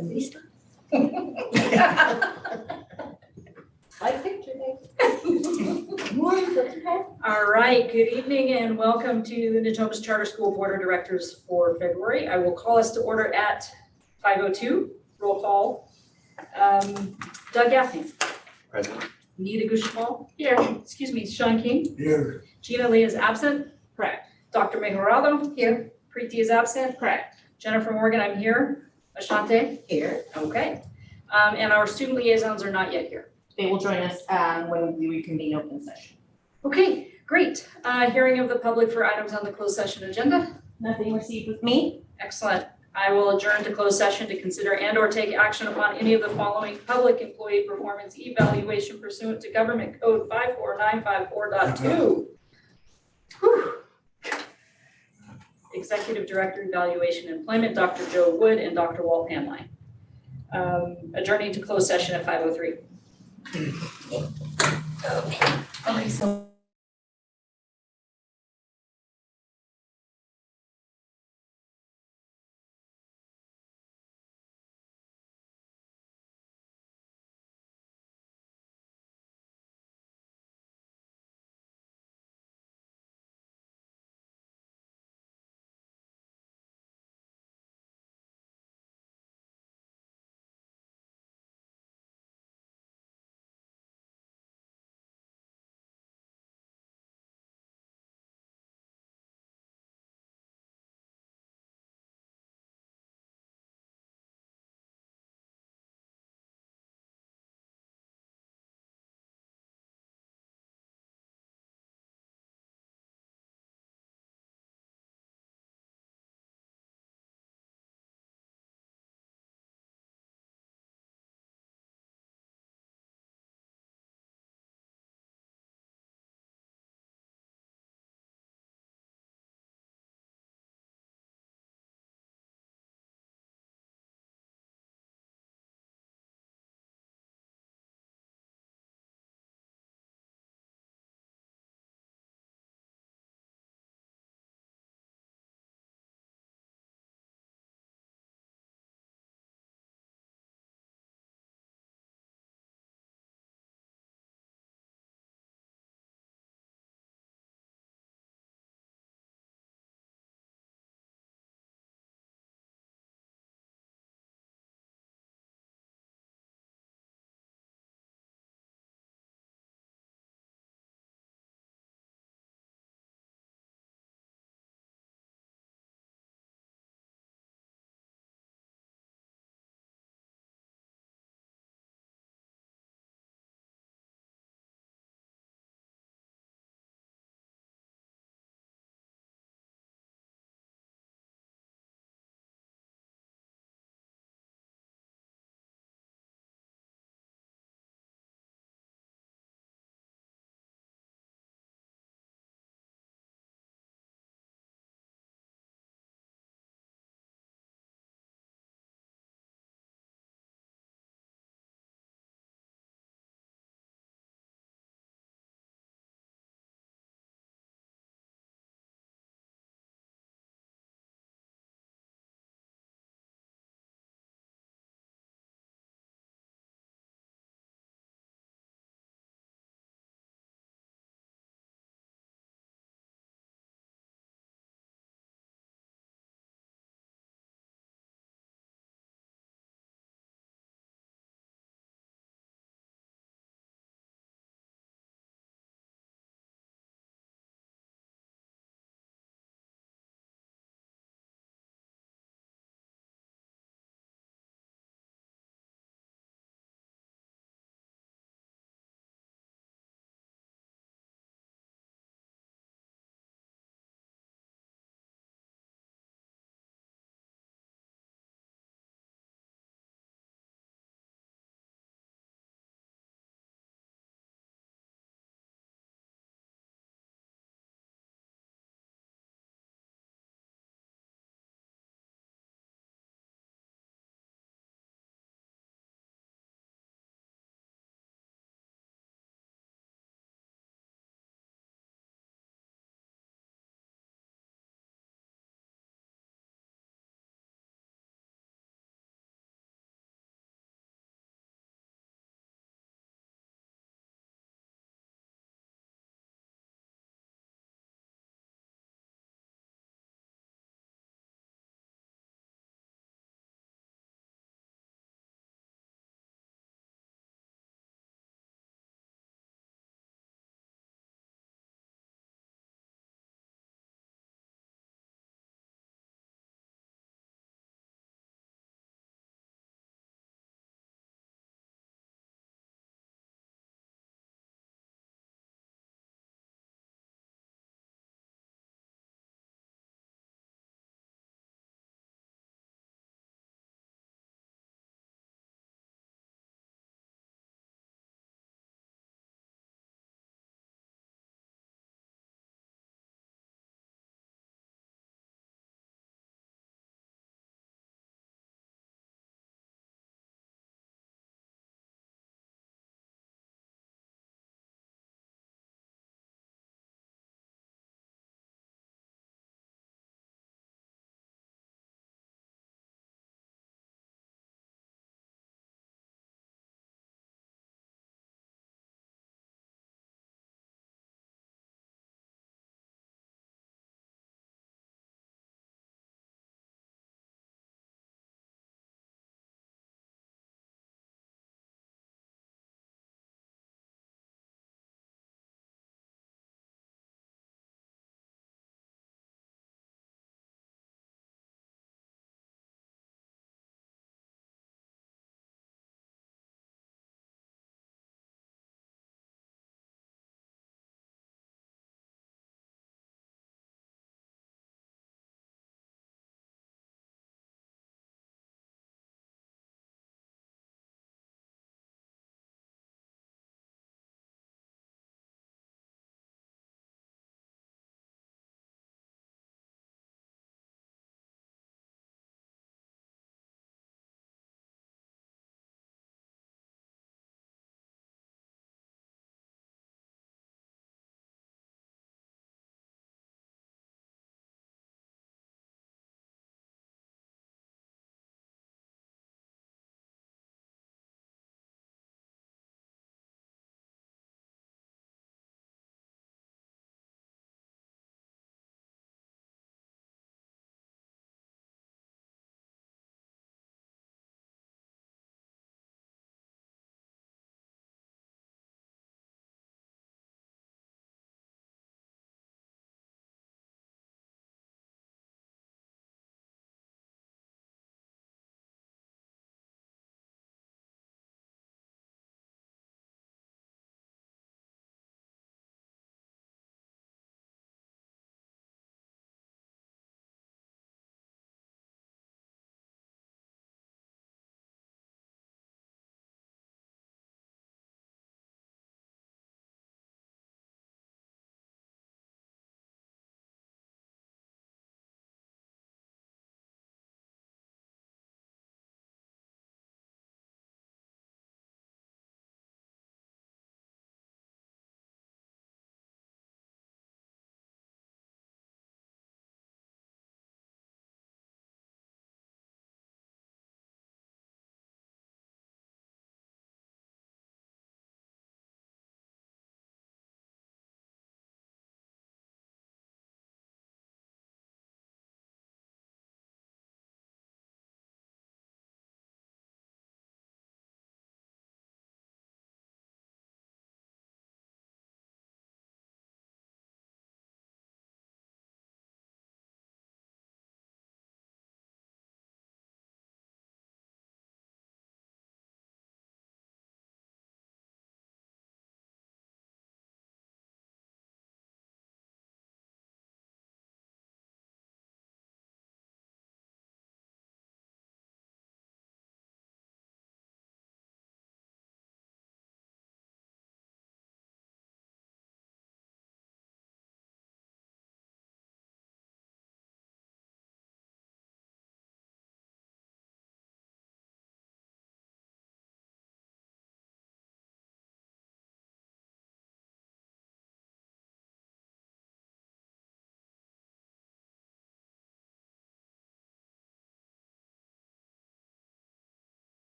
At least. I picked your name. All right, good evening and welcome to the Natomas Charter School Board of Directors for February. I will call us to order at 5:02. Roll call. Doug Gaffney. Present. Nita Gushamal. Here. Excuse me, Sean King. Here. Gina Lee is absent. Correct. Dr. Mejorado. Here. Preeti is absent. Correct. Jennifer Morgan, I'm here. Ashante. Here. Okay. And our student liaisons are not yet here. They will join us when we reconvene open session. Okay, great. Hearing of the public for items on the closed session agenda. Nothing received with me. Excellent. I will adjourn to closed session to consider and or take action upon any of the following public employee performance evaluation pursuant to Government Code 54954.2. Whew. Executive Director Evaluation and Employment, Dr. Joe Wood and Dr. Walt Hanline. Adjourning to closed session at 5:03. Okay, so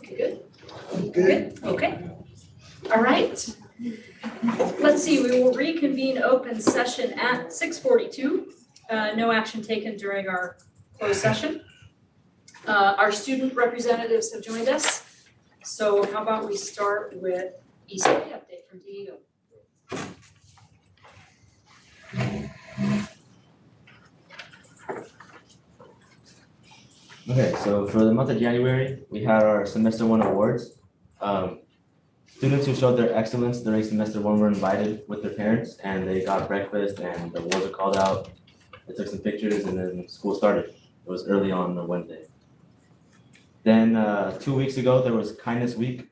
Good? Good, okay. All right. Let's see, we will reconvene open session at 6:42. No action taken during our closed session. Our student representatives have joined us. So how about we start with ECA update from Diego. Okay, so for the month of January, we had our semester one awards. Students who showed their excellence during semester one were invited with their parents and they got breakfast and the awards were called out. They took some pictures and then school started. It was early on Wednesday. Then 2 weeks ago, there was Kindness Week.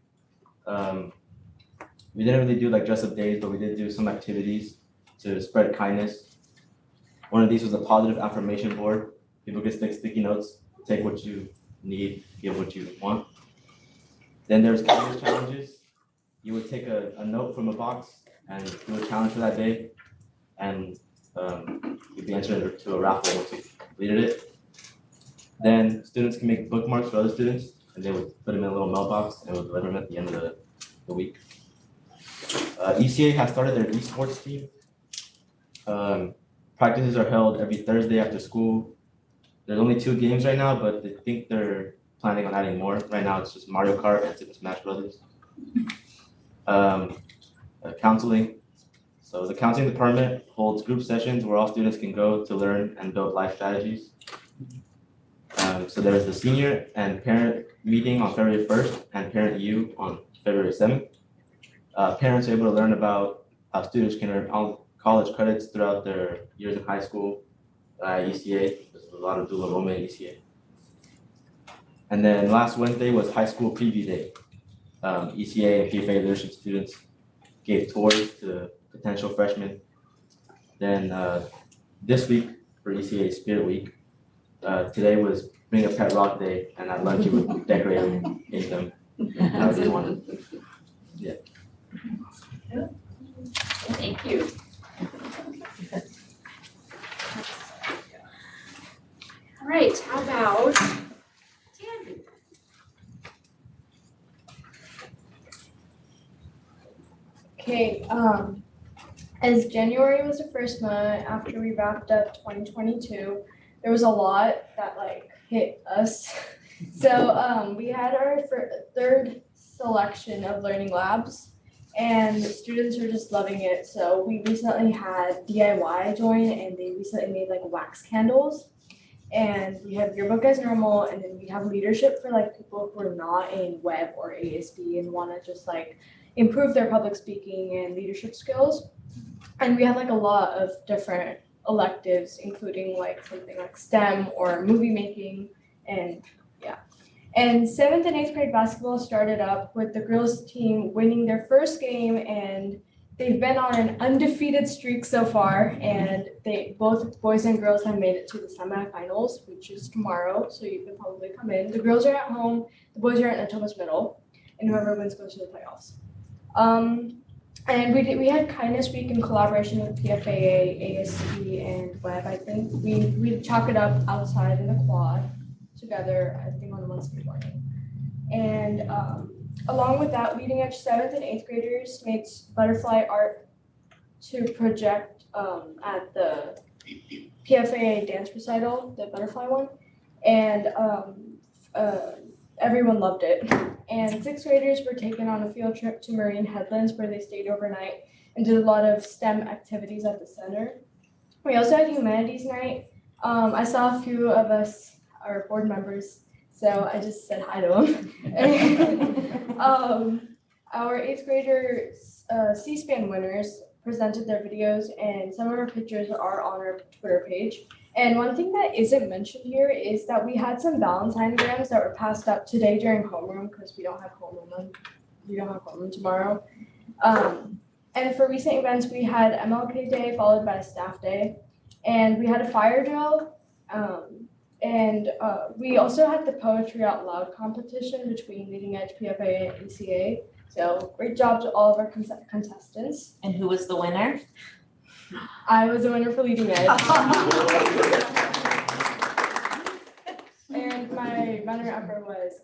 We didn't really do like dress up days, but we did do some activities to spread kindness. One of these was a positive affirmation board. People could stick sticky notes, take what you need, give what you want. Then there's kindness challenges. You would take a note from a box and do a challenge for that day, and you'd be entered into a raffle once you completed it. Then students can make bookmarks for other students, and they would put them in a little mailbox and would deliver them at the end of the week. ECA has started their esports team. Practices are held every Thursday after school. There's only 2 games right now, but I think they're planning on adding more. Right now, it's just Mario Kart and Super Smash Brothers. Counseling. So the counseling department holds group sessions where all students can go to learn and build life strategies. So there's the senior and parent meeting on February 1st and parent U on February 7th. Parents are able to learn about how students can earn college credits throughout their years in high school at ECA. There's a lot of dual enrollment at ECA. And then last Wednesday was high school preview day. ECA and PFA leadership students gave tours to potential freshmen. Then this week for ECA Spirit Week, today was Bring a Pet Rock Day, and at lunch you would decorate them, paint them, however you wanted. Yeah. Thank you. All right, how about Tanvi? Okay, as January was the first month after we wrapped up 2022, there was a lot that like hit us. So we had our third selection of learning labs and students are just loving it. So we recently had DIY join and they recently made like wax candles. And we have yearbook as normal, and then we have leadership for like people who are not in web or ASB and want to just like improve their public speaking and leadership skills. And we had like a lot of different electives, including like something like STEM or movie making, and yeah. And 7th and 8th grade basketball started up with the girls team winning their first game, and they've been on an undefeated streak so far, and both boys and girls have made it to the semifinals, which is tomorrow, so you can probably come in. The girls are at home, the boys are at Thomas Middle, and whoever wins goes to the playoffs. And we had Kindness Week in collaboration with PFAA, ASB, and Web. I think we chalk it up outside in the quad together, I think on a Wednesday morning. And along with that, leading edge 7th and 8th graders made butterfly art to project at the PFAA dance recital, the butterfly one, and everyone loved it. And 6th graders were taken on a field trip to Marine Headlands where they stayed overnight and did a lot of STEM activities at the center. We also had humanities night. I saw a few of us, our board members, so I just said hi to them. Our 8th grader C-SPAN winners presented their videos, and some of our pictures are on our Twitter page. And one thing that isn't mentioned here is that we had some Valentine grams that were passed up today during homeroom because we don't have homeroom tomorrow. And for recent events, we had MLK Day followed by a staff day, and we had a fire drill. And we also had the Poetry Out Loud competition between Leading Edge, PFA, and ECA. So great job to all of our contestants. And who was the winner? I was the winner for leading it. And my runner-upper was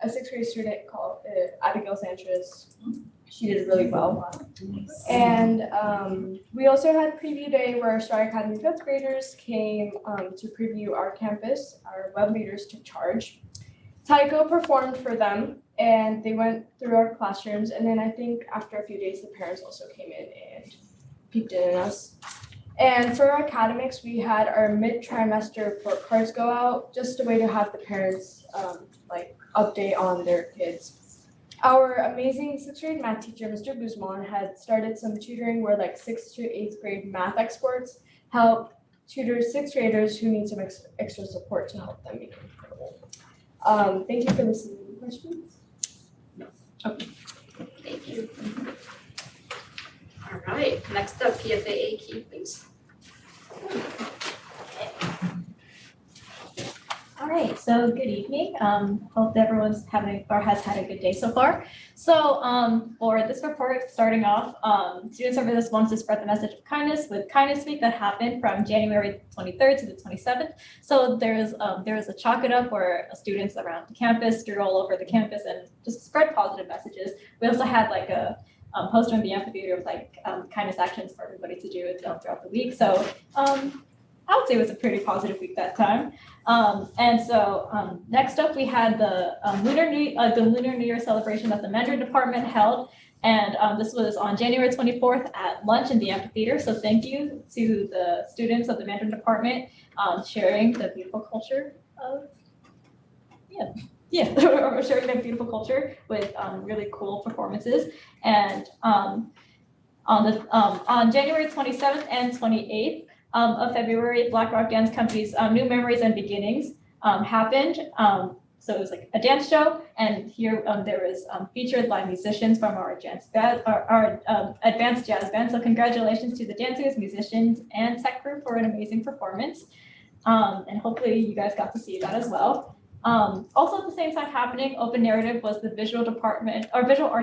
a sixth grade student called Abigail Sanchez. She did really well. And we also had preview day where our Star Academy fifth graders came to preview our campus. Our web leaders took charge. Tycho performed for them and they went through our classrooms. And then I think after a few days, the parents also came in and peeked in on us. And for our academics, we had our mid-trimester report cards go out, just a way to have the parents update on their kids. Our amazing sixth grade math teacher, Mr. Guzman, had started some tutoring where sixth to eighth grade math experts help tutor sixth graders who need some extra support to help them become comfortable. Thank you for listening. Any questions? Thank you. All right, next up, PFAA key, please. All right, so good evening. Hope everyone's having or has had a good day so far. So for this report, starting off, Student Services wants to spread the message of kindness with Kindness Week that happened from January 23rd to the 27th. So there is a Chalk It Up where students around the campus drew all over the campus and just spread positive messages. We also had a poster in the amphitheater with kindness actions for everybody to do throughout the week. So I would say it was a pretty positive week that time. And so next up we had the Lunar New Year celebration that the Mandarin department held. And this was on January 24th at lunch in the amphitheater. So thank you to the students of the Mandarin department sharing the beautiful culture of, sharing their beautiful culture with really cool performances. And on January 27th and 28th, of February, Black Rock Dance Company's New Memories and Beginnings happened. So it was a dance show, and here there was featured live musicians from our advanced jazz band. So congratulations to the dancers, musicians, and tech group for an amazing performance. And hopefully you guys got to see that as well. Also at the same time happening, Open Narrative was the visual art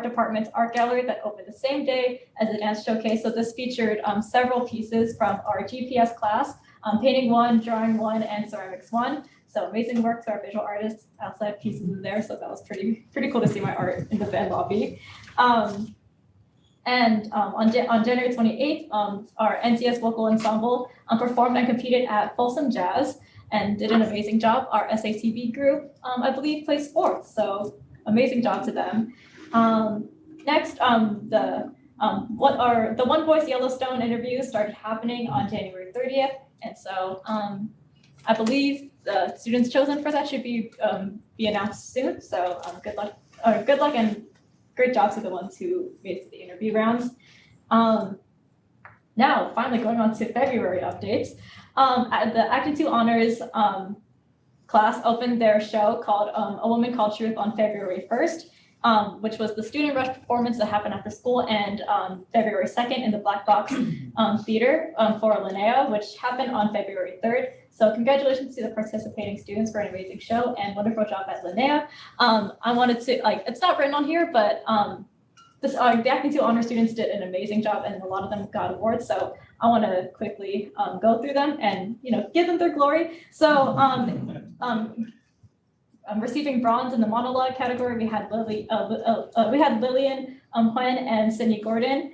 department's art gallery that opened the same day as the dance showcase. So this featured several pieces from our GPS class, Painting 1, Drawing 1, and Ceramics 1. So amazing work to our visual artists, outside pieces in there. So that was pretty cool to see my art in the fan lobby. And on January 28th, our NCS vocal ensemble performed and competed at Folsom Jazz and did an amazing job. Our SATB group, I believe, placed fourth, so amazing job to them. Next, the One Voice Yellowstone interview started happening on January 30th, and so I believe the students chosen for that should be announced soon. So good luck and great job to the ones who made it to the interview rounds. Now, finally going on to February updates. The Acting 2 Honors class opened their show called A Woman Called Truth on February 1st, which was the student rush performance that happened after school, and February 2nd in the Black Box Theater for Linnea, which happened on February 3rd. So congratulations to the participating students for an amazing show and wonderful job at Linnea. I wanted to, it's not written on here, but the Acting 2 Honor students did an amazing job, and a lot of them got awards. So I want to quickly go through them and give them their glory. So receiving bronze in the monologue category, we had Lillian Huen and Sydney Gordon.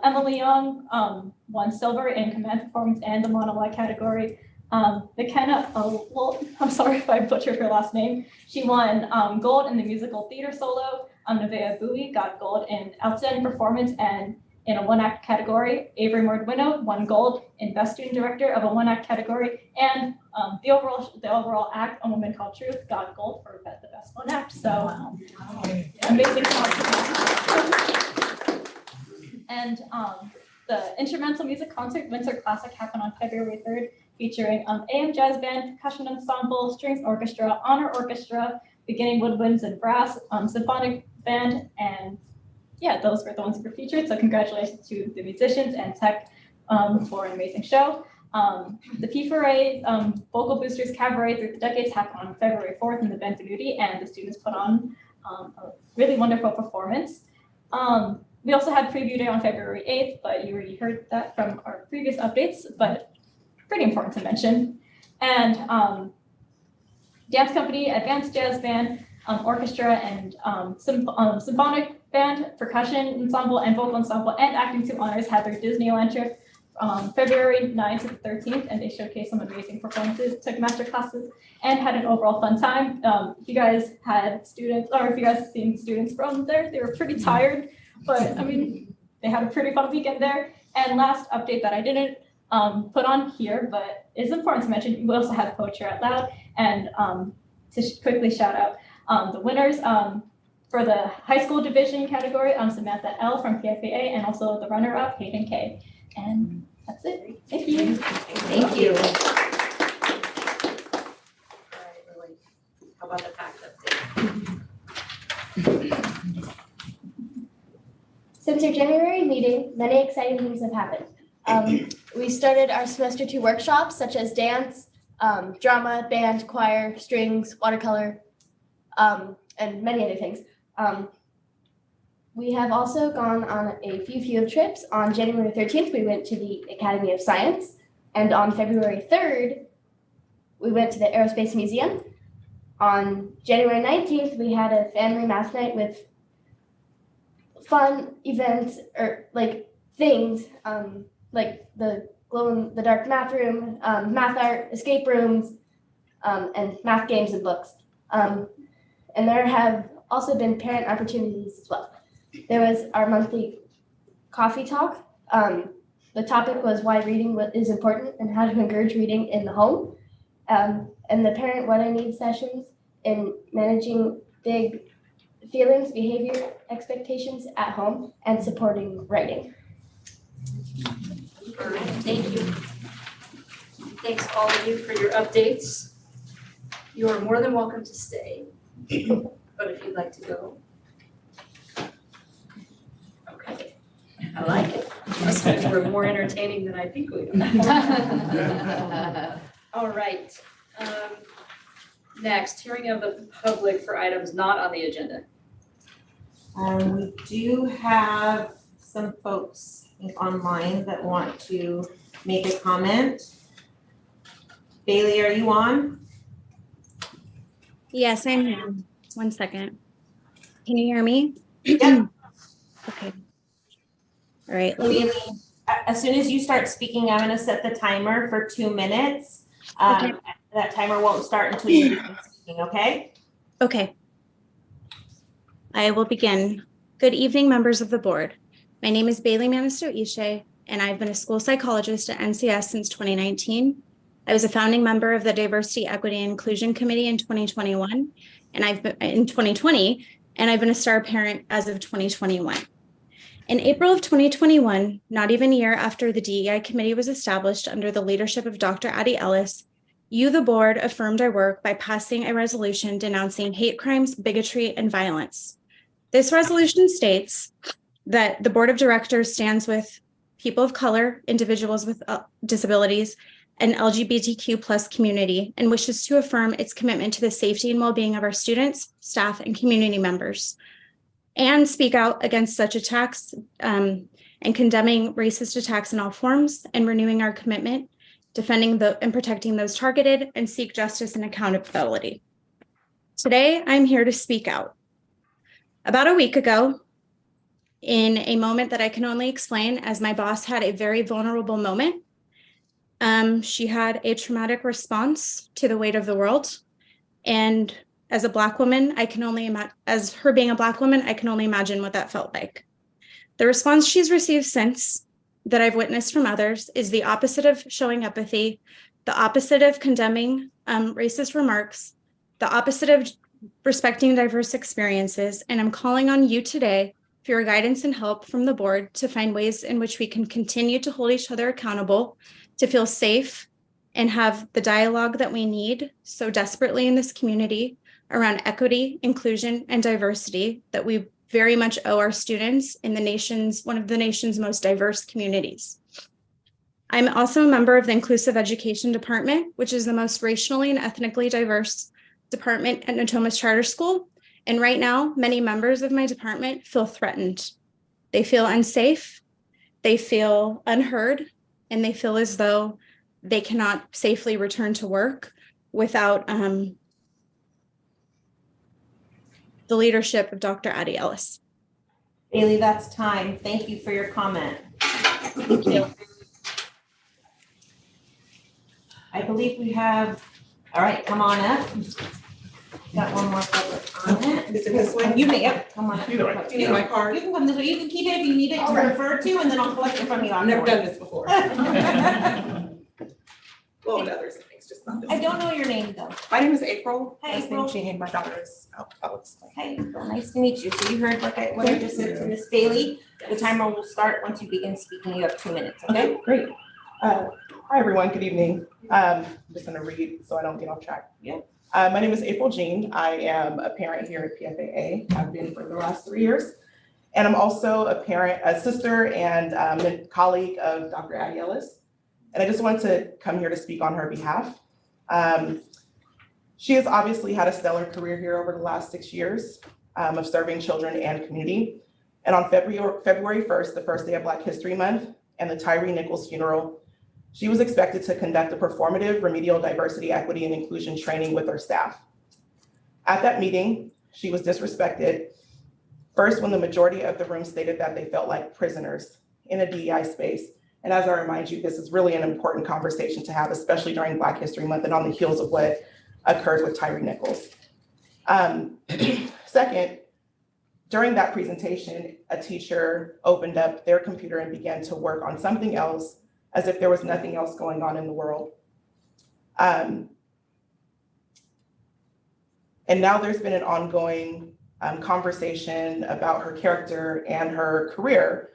Emily Young won silver in command performance and the monologue category. McKenna, I'm sorry if I butchered her last name. She won gold in the musical theater solo. Nevaeh Bowie got gold in outstanding performance and in a one-act category. Avery Mordwino won gold in best student director of a one-act category, and the overall act, A Woman Called Truth, got gold for the best one act. So amazing job. And the instrumental music concert Winter Classic happened on February 3rd, featuring AM Jazz Band, Percussion Ensemble, Strings Orchestra, Honor Orchestra, Beginning Woodwinds and Brass, Symphonic Band, and yeah, those were the ones who were featured. So congratulations to the musicians and tech for an amazing show. The P4A Vocal Boosters Cabaret Through the Decades happened on February 4th in the Benvenuti, and the students put on a really wonderful performance. We also had preview day on February 8th, but you already heard that from our previous updates, but pretty important to mention. And dance company, advanced jazz band, orchestra, and symphonic band, percussion ensemble, and vocal ensemble, and acting two honors had their Disneyland trip February 9th to the 13th, and they showcased some amazing performances, took master classes, and had an overall fun time. If you guys had students, or if you guys seen students from there, they were pretty tired, but I mean, they had a pretty fun weekend there. And last update that I didn't put on here, but is important to mention, we also had Poetry Out Loud, and to quickly shout out the winners for the high school division category, Samantha L. from PFAA, and also the runner-up, Hayden K. And that's it. Thank you. Thank you. All right, Lily, how about the fact update? Since our January meeting, many exciting things have happened. We started our semester 2 workshops such as dance, drama, band, choir, strings, watercolor, and many other things. We have also gone on a few field trips. On January 13th, we went to the Academy of Science, and on February 3rd, we went to the Aerospace Museum. On January 19th, we had a family math night with fun events or like things like the glow in the dark math room, math art, escape rooms, and math games and books. And there have also been parent opportunities as well. There was our monthly coffee talk. The topic was why reading is important and how to encourage reading in the home. And the parent what I need sessions in managing big feelings, behavior, expectations at home, and supporting writing. All right, thank you. Thanks all of you for your updates. You are more than welcome to stay, but if you'd like to go. Okay, I like it. Must have we're more entertaining than I think we are. All right. Next, hearing of the public for items not on the agenda. We do have some folks online that want to make a comment. Bailey, are you on? Yes, I'm here. 1 second. Can you hear me? Yep. Okay. All right. Bailey, as soon as you start speaking, I'm gonna set the timer for 2 minutes. Okay. That timer won't start until you begin speaking, okay? Okay. I will begin. Good evening, members of the board. My name is Bailey Manisto Ishe, and I've been a school psychologist at NCS since 2019. I was a founding member of the Diversity, Equity, and Inclusion Committee in 2021, and I've been in 2020, and I've been a star parent as of 2021. In April of 2021, not even a year after the DEI committee was established under the leadership of Dr. Addie Ellis, you, the board, affirmed our work by passing a resolution denouncing hate crimes, bigotry, and violence. This resolution states that the board of directors stands with people of color, individuals with disabilities, and LGBTQ+ community, and wishes to affirm its commitment to the safety and well-being of our students, staff, and community members, and speak out against such attacks and condemning racist attacks in all forms, and renewing our commitment, defending and protecting those targeted, and seek justice and accountability. Today, I'm here to speak out. About a week ago, in a moment that I can only explain as my boss had a very vulnerable moment, she had a traumatic response to the weight of the world. And as a Black woman, I can only imagine, as her being a Black woman, I can only imagine what that felt like. The response she's received since that I've witnessed from others is the opposite of showing empathy, the opposite of condemning racist remarks, the opposite of respecting diverse experiences. And I'm calling on you today for your guidance and help from the board to find ways in which we can continue to hold each other accountable, to feel safe, and have the dialogue that we need so desperately in this community around equity, inclusion, and diversity that we very much owe our students in one of the nation's most diverse communities. I'm also a member of the Inclusive Education Department, which is the most racially and ethnically diverse department at Natomas Charter School, And right now, many members of my department feel threatened. They feel unsafe, they feel unheard, and they feel as though they cannot safely return to work without the leadership of Dr. Addie Ellis. Bailey, that's time. Thank you for your comment. Thank you. I believe we have, all right, come on up. Got one more public comment. Is it this way? You may, yep, come on up. Either way. Do you need my card? You can come this way. You can keep it if you need it to Okay. refer to, and then I'll collect it from you I've never afterwards. done this before. Well, and other things, just not this. I don't know your name though. My name is April. Hi, Last name April. Jean. My daughter is Alex. Hey, well, nice to meet you. So you heard what I just said to Ms. Bailey. The timer will start once you begin speaking. You have 2 minutes, okay? Okay, great. Hi, everyone. Good evening. I'm just gonna read so I don't get off track. Yeah. My name is April Jean. I am a parent here at PFAA. I've been for the last 3 years. And I'm also a parent, a sister, and a colleague of Dr. Addie Ellis. And I just wanted to come here to speak on her behalf. She has obviously had a stellar career here over the last 6 years of serving children and community. And on February 1st, the first day of Black History Month, and the Tyree Nichols funeral, she was expected to conduct a performative remedial diversity, equity, and inclusion training with her staff. At that meeting, she was disrespected. First, when the majority of the room stated that they felt like prisoners in a DEI space. And as I remind you, this is really an important conversation to have, especially during Black History Month and on the heels of what occurred with Tyree Nichols. Second, during that presentation, a teacher opened up their computer and began to work on something else as if there was nothing else going on in the world. And now there's been an ongoing conversation about her character and her career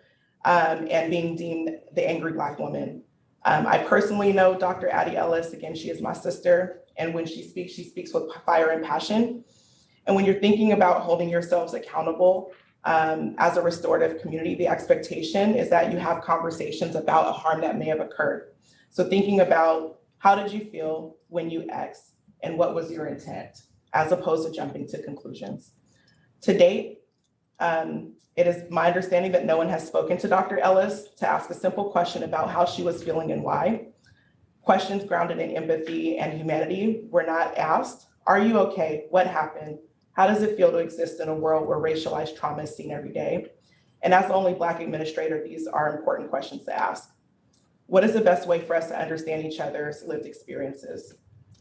and being deemed the angry Black woman. I personally know Dr. Addie Ellis. Again, she is my sister. And when she speaks with fire and passion. And when you're thinking about holding yourselves accountable as a restorative community, the expectation is that you have conversations about a harm that may have occurred. So thinking about how did you feel when you X and what was your intent, as opposed to jumping to conclusions. To date, it is my understanding that no one has spoken to Dr. Ellis to ask a simple question about how she was feeling and why. Questions grounded in empathy and humanity were not asked. Are you okay? What happened? How does it feel to exist in a world where racialized trauma is seen every day? And as the only Black administrator, these are important questions to ask. What is the best way for us to understand each other's lived experiences?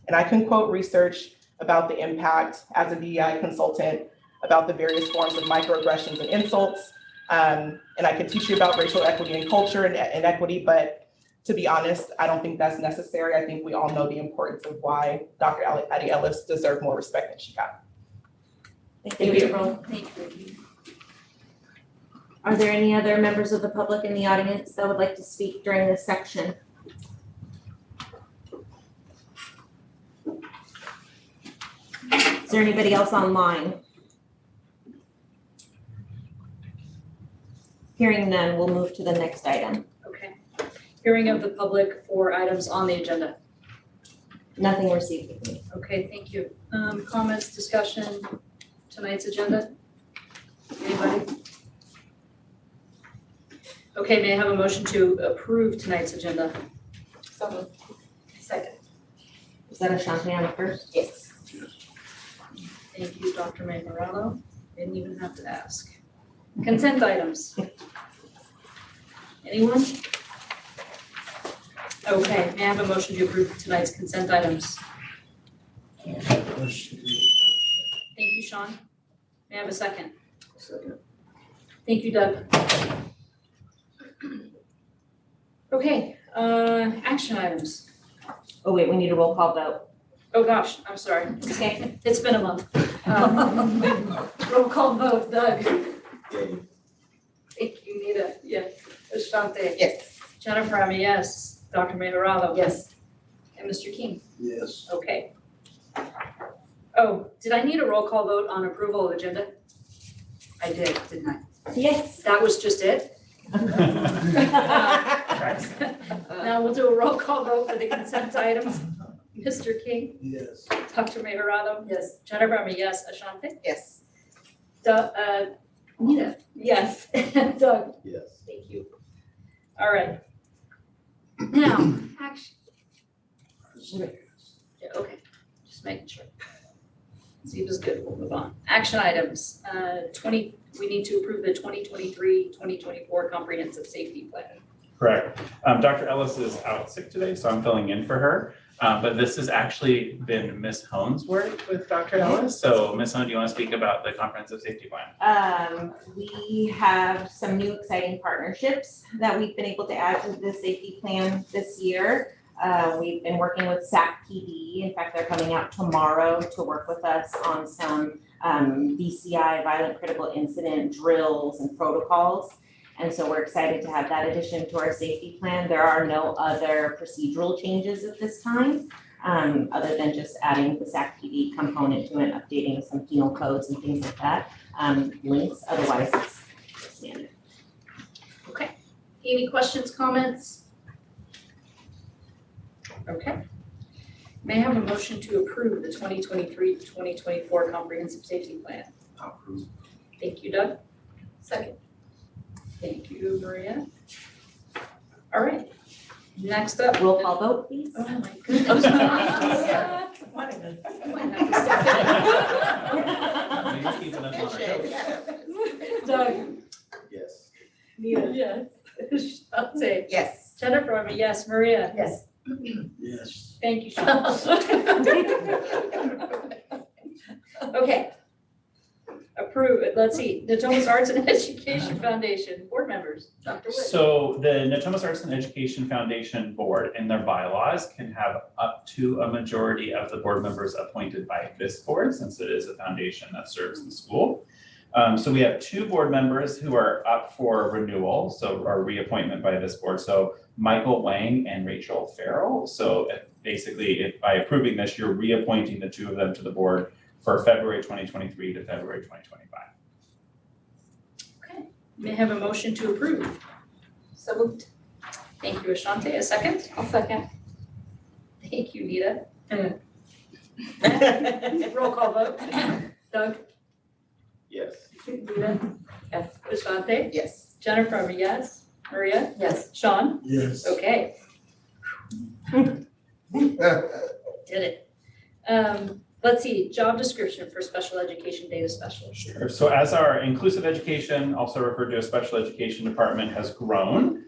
And I can quote research about the impact as a DEI consultant about the various forms of microaggressions and insults. And I could teach you about racial equity and culture and equity, but to be honest, I don't think that's necessary. I think we all know the importance of why Dr. Addie Ellis deserved more respect than she got. Thank you, April. Thank you. Are there any other members of the public in the audience that would like to speak during this section? Is there anybody else online? Hearing none, we'll move to the next item. Okay. Hearing of the public for items on the agenda. Nothing received with me. Okay, thank you. Comments, discussion, tonight's agenda? Anybody? Okay, may I have a motion to approve tonight's agenda? So, Second. Is that Ashanti on the first? yes. Thank you, Dr. Mayorado. Didn't even have to ask. Consent items. Anyone? Okay, may I have a motion to approve tonight's consent items? Thank you, Sean. May I have a second? Second. Thank you, Doug. Okay, action items. Oh, wait, we need a roll call vote. Oh, gosh, I'm sorry. Okay. It's been a month. Roll call vote, Doug. Thank you, Nita. Yes. Ashanti. Yes. Jennifer, I'm a yes. Dr. Mayorado. Yes. And Mr. King. Yes. Okay. Oh, did I need a roll call vote on approval of agenda? I did, didn't I? Yes. That was just it? Now we'll do a roll call vote for the consent items. Mr. King, Yes. Dr. Mayorado, Yes. Jennifer, I'm a yes. Ashanti? Yes. Nita? Yes. Doug? Yes. Thank you. All right. Now, action. Yeah, okay, just making sure. See if it's good, we'll move on. Action items, we need to approve the 2023-2024 comprehensive safety plan. Correct. Dr. Ellis is out sick today, so I'm filling in for her. But this has actually been Ms. Hone's work with Dr. Ellis. So Ms. Hone, do you want to speak about the comprehensive safety plan? We have some new exciting partnerships that we've been able to add to the safety plan this year. We've been working with SAC PD. In fact, they're coming out tomorrow to work with us on some VCI, violent critical incident drills and protocols. And so we're excited to have that addition to our safety plan. There are no other procedural changes at this time, other than just adding the SAC PD component to it, updating some penal codes and things like that, links, otherwise it's standard. Okay, any questions, comments? Okay. May I have a motion to approve the 2023-2024 comprehensive safety plan? Approve. Thank you, Doug. Second. Thank you, Maria. All right, next up. Roll call vote, please. Oh my goodness. One of them. I might have to step in. You're keeping us on our toes. Doug? Yes. Nita? Yes. Shante? Yes. Jennifer, I'm a yes. Maria? Yes. Yes. Thank you, Sean. Okay. Approve, let's see, Natomas Arts and Education Foundation, board members, Dr. Wood. So the Natomas Arts and Education Foundation Board in their bylaws can have up to a majority of the board members appointed by this board, since it is a foundation that serves the school. So we have two board members who are up for renewal, so our reappointment by this board. So Michael Wang and Rachel Farrell. So basically, by approving this, you're reappointing the two of them to the board for February 2023 to February 2025. Okay, may I have a motion to approve? So moved. Thank you, Ashante, a second? I'll second. Thank you, Nita. Roll call vote. Doug? Yes. Nita? Yes. Ashante? Yes. Jennifer, I'm a yes. Maria? Yes. Sean? Yes. Okay, did it. Let's see, job description for special education data specialist. Sure. So as our inclusive education, also referred to as special education department, has grown,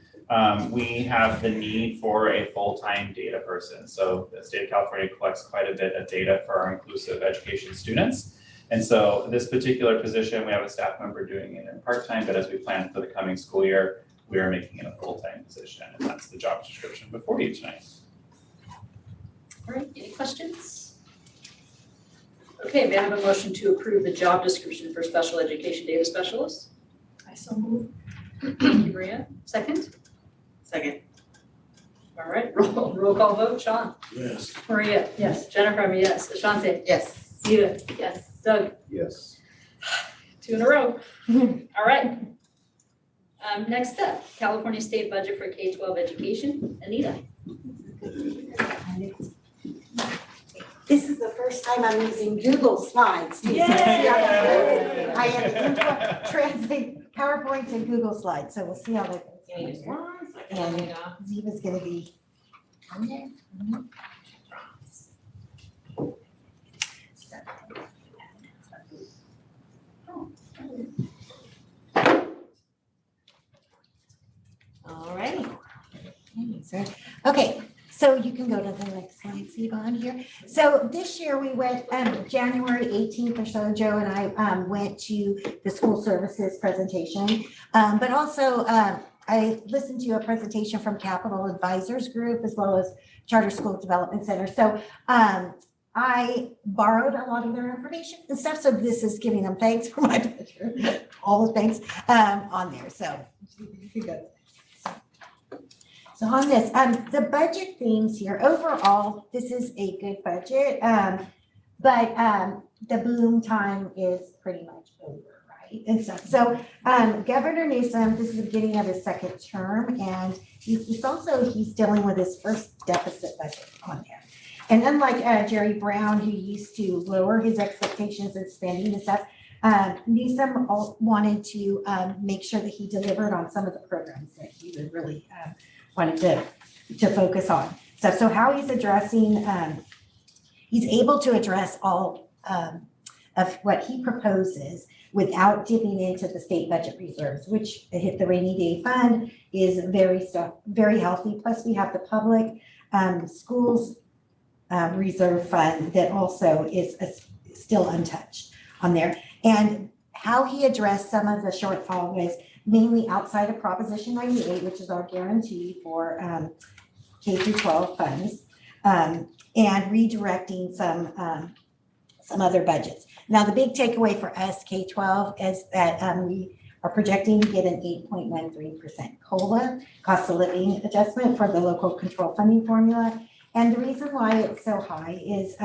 we have the need for a full-time data person. So the state of California collects quite a bit of data for our inclusive education students. And so this particular position, we have a staff member doing it in part-time, but as we plan for the coming school year, we are making it a full-time position, and that's the job description before you tonight. All right, any questions? Okay, may I have a motion to approve the job description for special education data specialist? I so move. Thank you, Maria. Second? Second. All right, roll call vote. Sean? Yes. Maria? Yes. Jennifer, I'm a yes. Ashante? Yes. Nita? Yes. Doug? Yes. 2 in a row. All right. Next up, California State Budget for K-12 Education. Anita? This is the first time I'm using Google Slides. I have to translate PowerPoint to Google Slides, so we'll see how that goes. And Ziva's gonna be on there. All righty. Okay, so you can go to the next slide, Ziva, on here. So this year we went, January 18th or so, Joe and I went to the school services presentation. But also I listened to a presentation from Capital Advisors Group as well as Charter School Development Center. So I borrowed a lot of their information and stuff. So this is giving them thanks for my pleasure, all the thanks on there. So you can go. So on this, the budget themes here, overall, this is a good budget, but the boom time is pretty much over, right? And so Governor Newsom, this is the beginning of his second term, and he's dealing with his first deficit budget on there. And unlike Jerry Brown, who used to lower his expectations and spending and stuff, Newsom wanted to make sure that he delivered on some of the programs that he would really wanted to focus on. So how he's addressing, he's able to address all of what he proposes without dipping into the state budget reserves, which hit the rainy day fund is very healthy. Plus we have the public schools reserve fund that also is still untouched on there. And how he addressed some of the shortfall was mainly outside of Proposition 98, which is our guarantee for K through 12 funds, and redirecting some other budgets. Now, the big takeaway for us, K-12, is that we are projecting to get an 8.13% COLA, cost of living adjustment for the local control funding formula. And the reason why it's so high is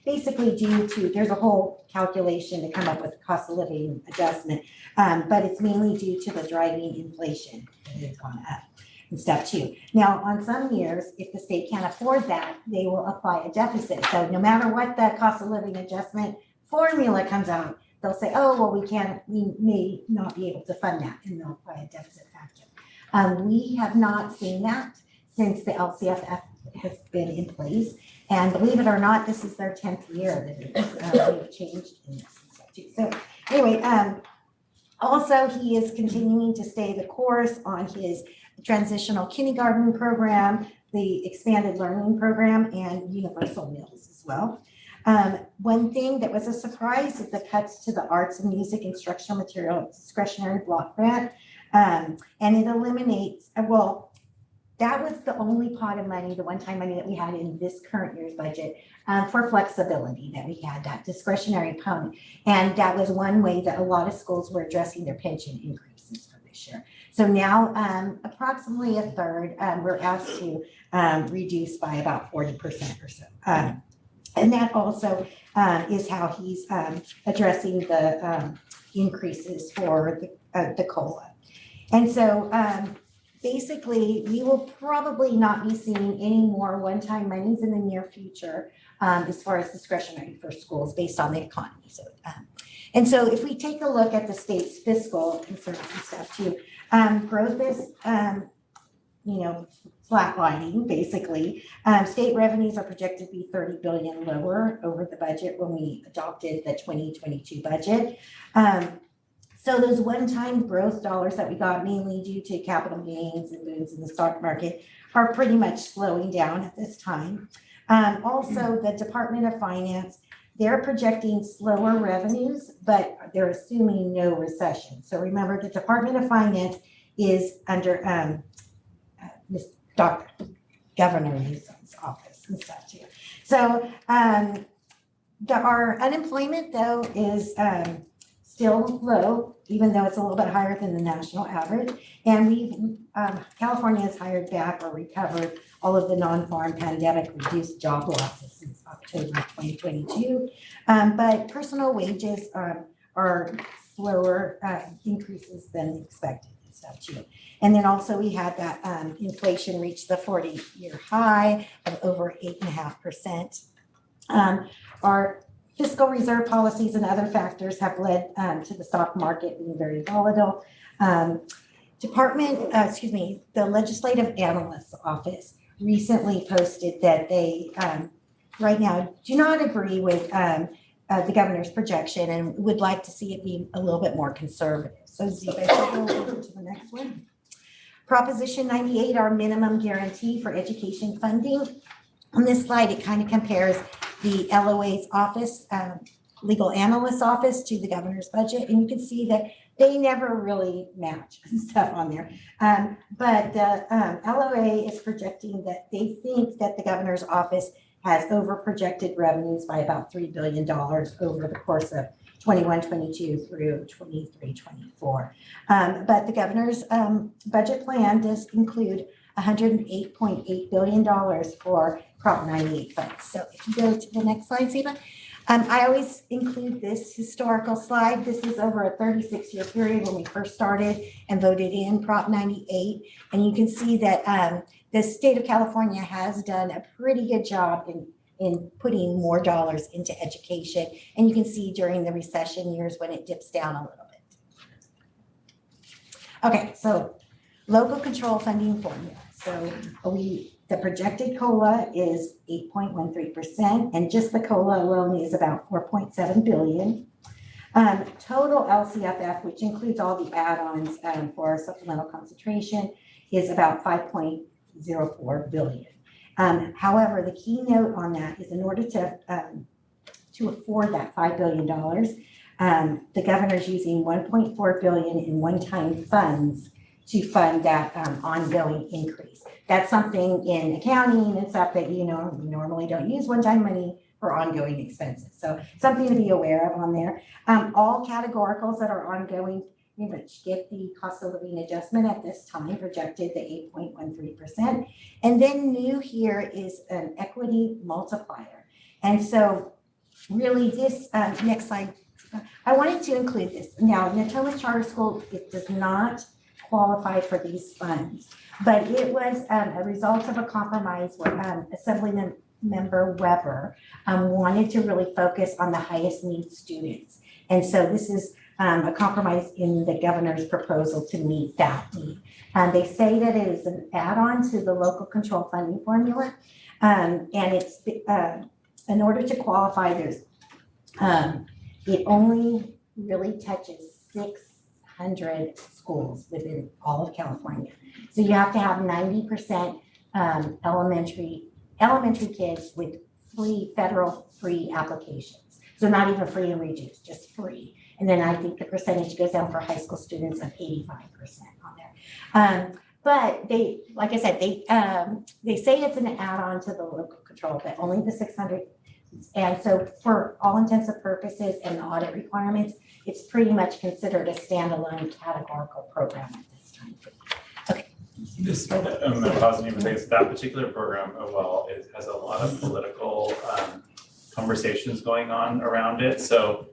basically due to, there's a whole calculation to come up with the cost of living adjustment, but it's mainly due to the driving inflation that has gone up and stuff too. Now, on some years, if the state can't afford that, they will apply a deficit. So no matter what the cost of living adjustment formula comes out, they'll say, oh, well, we may not be able to fund that, and they'll apply a deficit factor. We have not seen that since the LCFF has been in place. And believe it or not, this is their 10th year that it's changed in this and stuff too. So anyway, also he is continuing to stay the course on his transitional kindergarten program, the expanded learning program, and universal meals as well. One thing that was a surprise is the cuts to the arts and music instructional material discretionary block grant. And it eliminates, that was the only pot of money, the one-time money that we had in this current year's budget for flexibility, that we had that discretionary component. And that was one way that a lot of schools were addressing their pension increases for this year. So now approximately a third, we're asked to reduce by about 40% or so. And that also is how he's addressing the increases for the COLA. And so basically, we will probably not be seeing any more one-time monies in the near future as far as discretionary for schools based on the economy. So, and so if we take a look at the state's fiscal concerns and stuff too, growth is, flatlining basically. State revenues are projected to be 30 billion lower over the budget when we adopted the 2022 budget. So those one-time growth dollars that we got mainly due to capital gains and moves in the stock market are pretty much slowing down at this time. Also, the Department of Finance, they're projecting slower revenues, but they're assuming no recession. So remember, the Department of Finance is under Governor Newsom's office and stuff too. So our unemployment though is still low, even though it's a little bit higher than the national average. And California has hired back or recovered all of the non-farm pandemic reduced job losses since October 2022. But personal wages are slower increases than expected and stuff too. And then also we had that inflation reach the 40-year high of over 8.5%. Our fiscal reserve policies and other factors have led to the stock market being very volatile. The Legislative Analyst's Office recently posted that they right now do not agree with the governor's projection and would like to see it be a little bit more conservative. So Ziba, go over to the next one. Proposition 98, our minimum guarantee for education funding. On this slide, it kind of compares the LOA's office, legal analyst's office, to the governor's budget. And you can see that they never really match stuff on there. But the LOA is projecting that they think that the governor's office has over projected revenues by about $3 billion over the course of 21-22 through 23-24. But the governor's budget plan does include $108.8 billion for Prop 98 funds. So if you go to the next slide, Ziba. I always include this historical slide. This is over a 36-year period when we first started and voted in Prop 98. And you can see that the state of California has done a pretty good job in in putting more dollars into education. And you can see during the recession years when it dips down a little bit. Okay, so local control funding formula. So the projected COLA is 8.13%, and just the COLA alone is about 4.7 billion. Total LCFF, which includes all the add-ons for supplemental concentration, is about 5.04 billion. However, the key note on that is in order to afford that $5 billion, the governor's using 1.4 billion in one-time funds to fund that ongoing increase. That's something in accounting and stuff that we normally don't use one-time money for ongoing expenses. So something to be aware of on there. All categoricals that are ongoing which get the cost of living adjustment at this time projected to 8.13%. And then new here is an equity multiplier. And so really this, next slide, I wanted to include this. Now, Natoma Charter School, it does not qualify for these funds, but it was a result of a compromise where Assemblymember Weber wanted to really focus on the highest need students. And so this is a compromise in the governor's proposal to meet that need. They say that it is an add-on to the local control funding formula. And it's in order to qualify, it only really touches 600 schools within all of California. So you have to have 90% elementary kids with federal free applications. So not even free and reduced, just free. And then I think the percentage goes down for high school students of 85% on there. But they, like I said, they say it's an add-on to the local control, but only the 600. And so for all intents and purposes and the audit requirements, it's pretty much considered a standalone categorical program at this time. Okay. I'm going to pause and even say that particular program, it has a lot of political conversations going on around it. So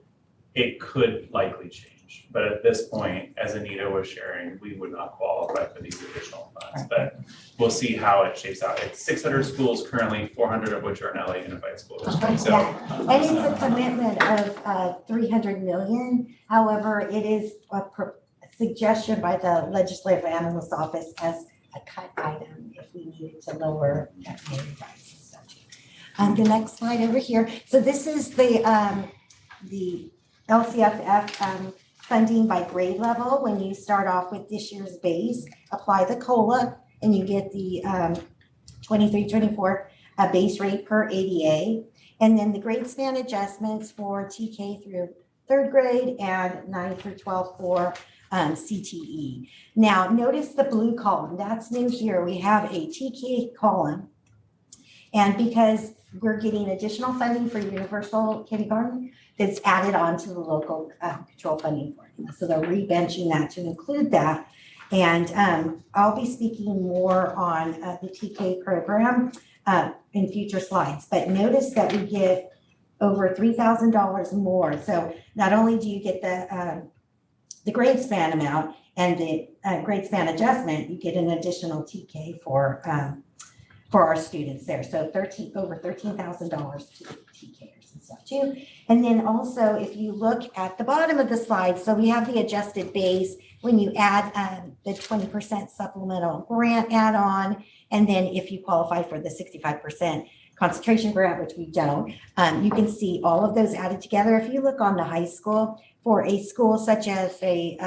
it could likely change, but at this point, as Anita was sharing, we would not qualify for these additional funds, but we'll see how it shapes out. It's 600 schools currently, 400 of which are in LA Unified School District. So, and it's a commitment of 300 million. However, it is a suggestion by the Legislative Analyst's Office as a cut item if we needed to lower that pay rise and such. The next slide over here. So this is the LCFF funding by grade level. When you start off with this year's base, apply the COLA, and you get the 23-24 base rate per ADA. And then the grade span adjustments for TK through third grade and 9 through 12 for CTE. Now, notice the blue column. That's new here. We have a TK column. And because we're getting additional funding for universal kindergarten, that's added on to the local control funding formula. So they're rebenching that to include that. And I'll be speaking more on the TK program in future slides. But notice that we get over $3,000 more. So not only do you get the grade span amount and the grade span adjustment, you get an additional TK for our students there. So over $13,000 to TKers and stuff too. And then also, if you look at the bottom of the slide, so we have the adjusted base when you add the 20% supplemental grant add-on, and then if you qualify for the 65% concentration grant, which we don't, you can see all of those added together. If you look on the high school, for a school such as a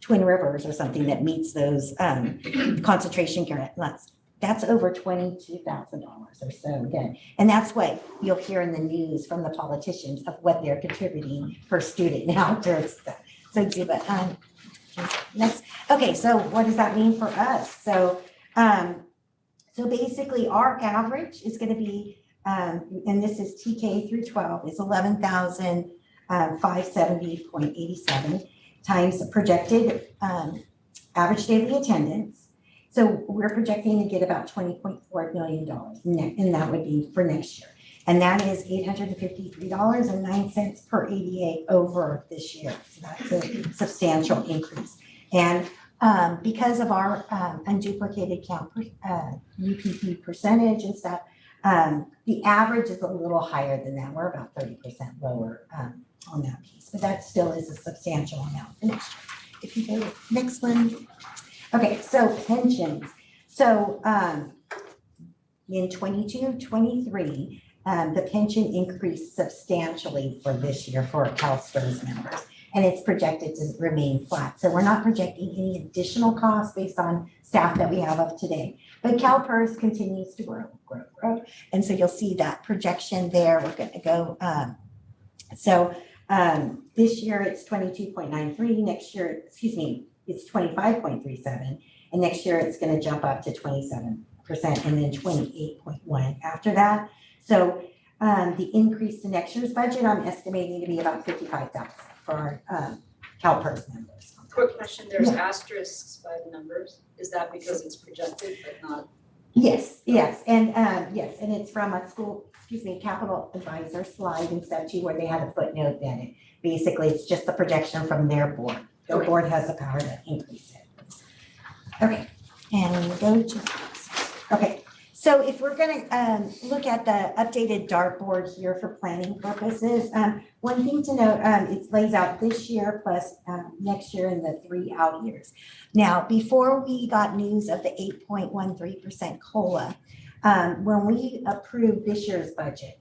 Twin Rivers or something that meets those concentration grant levels, that's over $22,000 or so again. And that's what you'll hear in the news from the politicians of what they're contributing per student now towards that. So do but next. Okay, so what does that mean for us? So so basically our average is going to be and this is TK through 12 is 11,570.87 times projected average daily attendance. So we're projecting to get about $20.4 million, and that would be for next year. And that is $853.09 per ADA over this year. So that's a substantial increase. And because of our unduplicated count UPP percentage and stuff, The average is a little higher than that. We're about 30% lower on that piece, but that still is a substantial amount for next year. If you go to the next one. Okay, so pensions. So in 22-23, the pension increased substantially for this year for CalSTRS members, and it's projected to remain flat. So we're not projecting any additional costs based on staff that we have of today. But CalPERS continues to grow. And so you'll see that projection there. We're going to go. This year it's 22.93. Next year, it's 25.37. And next year it's going to jump up to 27% and then 28.1 after that. So the increase to next year's budget, I'm estimating to be about $55,000 for our CalPERS members. Quick question, there's asterisks by the numbers. Is that because it's projected but not? Yes, and it's from a capital advisor slide in statute where they had a footnote that it basically it's just the projection from their board. Their board has the power to increase it. Okay, and we go to so if we're gonna look at the updated dartboard here for planning purposes, one thing to note, it lays out this year plus next year and the 3 out years. Now, before we got news of the 8.13% COLA, when we approved this year's budget,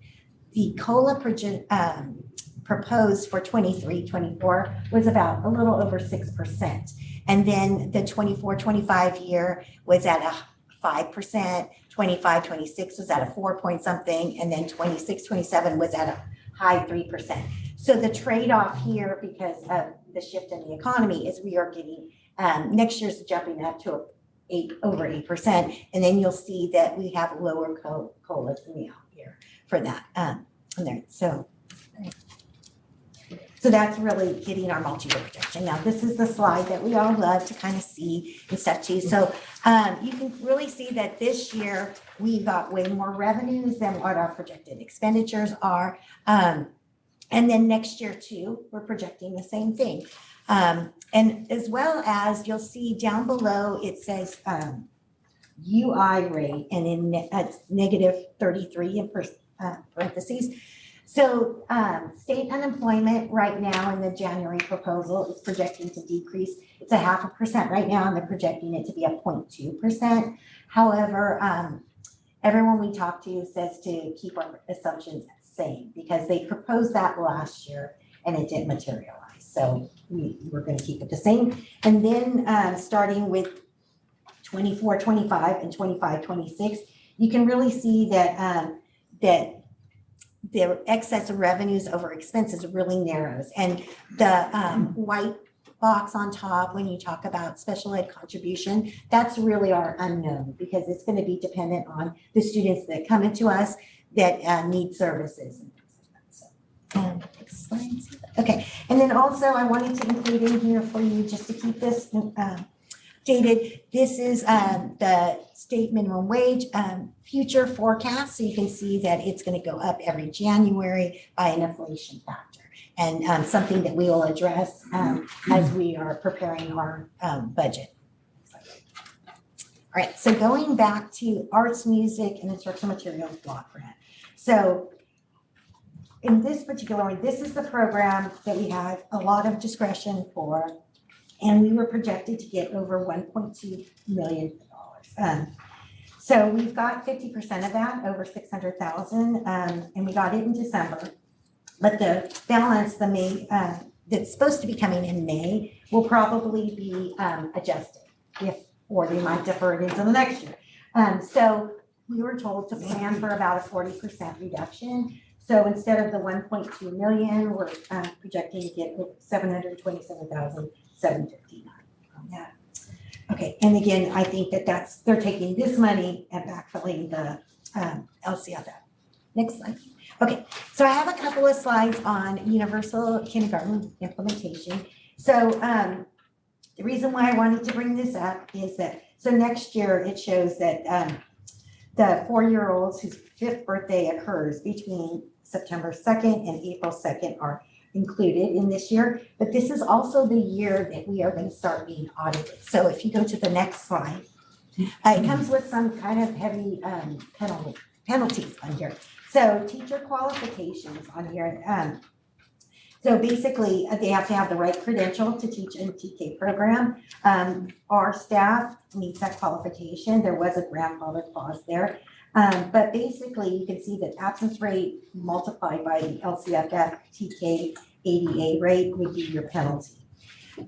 the COLA proposed for 23-24 was about a little over 6%. And then the 24-25 year was at a 5%, 25-26 was at a 4 point something, and then 26-27 was at a high 3%. So the trade-off here, because of the shift in the economy, is we are getting next year's jumping up to over 8%, and then you'll see that we have lower COLAs in the out year for that. So that's really getting our multi-year projection. Now, this is the slide that we all love to kind of see and stuff too. So you can really see that this year we got way more revenues than what our projected expenditures are. And then next year too, we're projecting the same thing. And as well as you'll see down below, it says UI rate and in negative 33 in parentheses. So state unemployment right now in the January proposal is projecting to decrease. It's 0.5% right now, and they're projecting it to be 0.2%. However, everyone we talk to says to keep our assumptions the same because they proposed that last year and it didn't materialize. So we're going to keep it the same. And then starting with 24-25 and 25-26, you can really see that the excess of revenues over expenses really narrows. And the white box on top, when you talk about special ed contribution, that's really our unknown because it's going to be dependent on the students that come into us that need services. So, next slide. Okay, and then also I wanted to include in here for you just to keep this dated. This is the state minimum wage future forecast. So you can see that it's going to go up every January by an inflation factor and something that we will address as we are preparing our budget. All right, so going back to arts, music, and instructional materials block grant. So in this particular one, this is the program that we had a lot of discretion for. And we were projected to get over $1.2 million. So we've got 50% of that, over 600,000, and we got it in December. But the balance, the May, that's supposed to be coming in May, will probably be adjusted, or they might defer it into the next year. So we were told to plan for about a 40% reduction. So instead of the 1.2 million, we're projecting to get 727,759 from that. Okay, and again, I think that they're taking this money and backfilling the LCFF. Next slide. Okay, so I have a couple of slides on universal kindergarten implementation. So the reason why I wanted to bring this up is that, so next year it shows that the 4-year-olds whose 5th birthday occurs between September 2nd and April 2nd are included in this year, but this is also the year that we are going to start being audited. So if you go to the next slide, it comes with some kind of heavy penalty. penalties on here. So teacher qualifications on here. So basically, they have to have the right credential to teach in the TK program. Our staff meets that qualification. There was a grandfather clause there. But basically, you can see that absence rate multiplied by the LCFF TK ADA rate would be your penalty.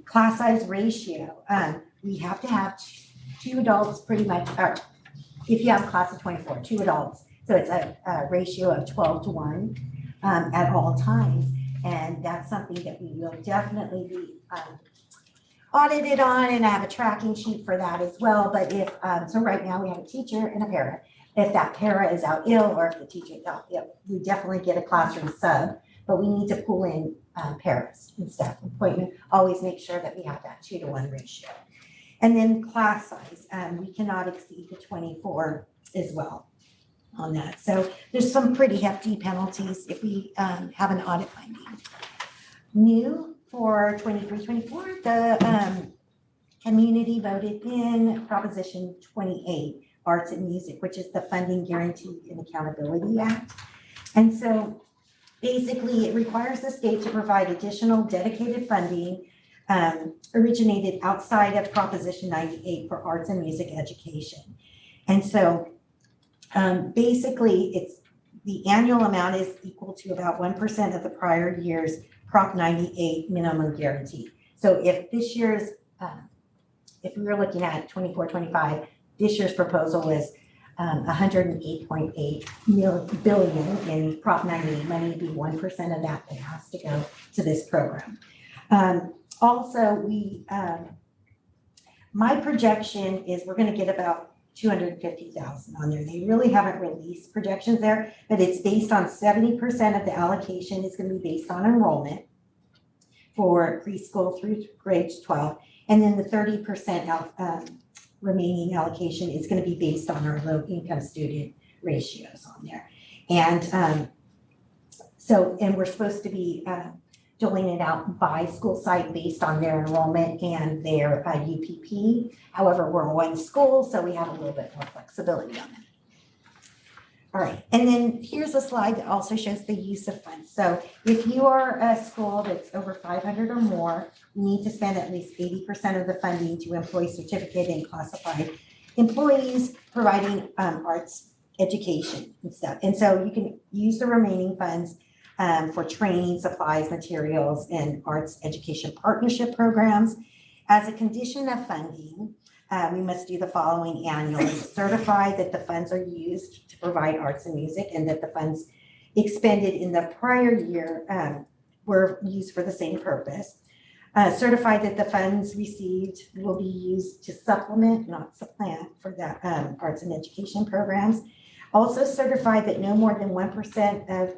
Class size ratio, we have to have two adults pretty much, or if you have a class of 24, 2 adults. So it's a ratio of 12-1 at all times. And that's something that we will definitely be audited on, and I have a tracking sheet for that as well. But if, so right now we have a teacher and a para. If that para is out ill, or if the teacher is out ill, we definitely get a classroom sub, but we need to pull in paras and staff appointment. Always make sure that we have that 2-to-1 ratio. And then class size, we cannot exceed the 24 as well on that. So there's some pretty hefty penalties if we have an audit finding. New for 23-24, the community voted in Proposition 28, Arts and Music, which is the Funding Guarantee and Accountability Act. And so basically it requires the state to provide additional dedicated funding originated outside of Proposition 98 for arts and music education. And so basically, it's the annual amount is equal to about 1% of the prior year's Prop 98 minimum guarantee. So if this year's, if we were looking at 24-25, this year's proposal was 108.8 billion in Prop 98 money. Would be 1% of that that has to go to this program. Also, we my projection is we're going to get about 250,000 on there. They really haven't released projections there, but it's based on 70% of the allocation is going to be based on enrollment for preschool through grades 12. And then the 30% remaining allocation is going to be based on our low income student ratios on there. And and we're supposed to be doling it out by school site based on their enrollment and their UPP. However, we're one school, so we have a little bit more flexibility on that. All right, and then here's a slide that also shows the use of funds. So if you are a school that's over 500 or more, you need to spend at least 80% of the funding to employ certificate and classified employees providing arts education and stuff. And so you can use the remaining funds for training, supplies, materials, and arts education partnership programs. As a condition of funding, we must do the following annually: certify that the funds are used to provide arts and music and that the funds expended in the prior year were used for the same purpose. Certify that the funds received will be used to supplement, not supplant, for that arts and education programs. Also certify that no more than 1% of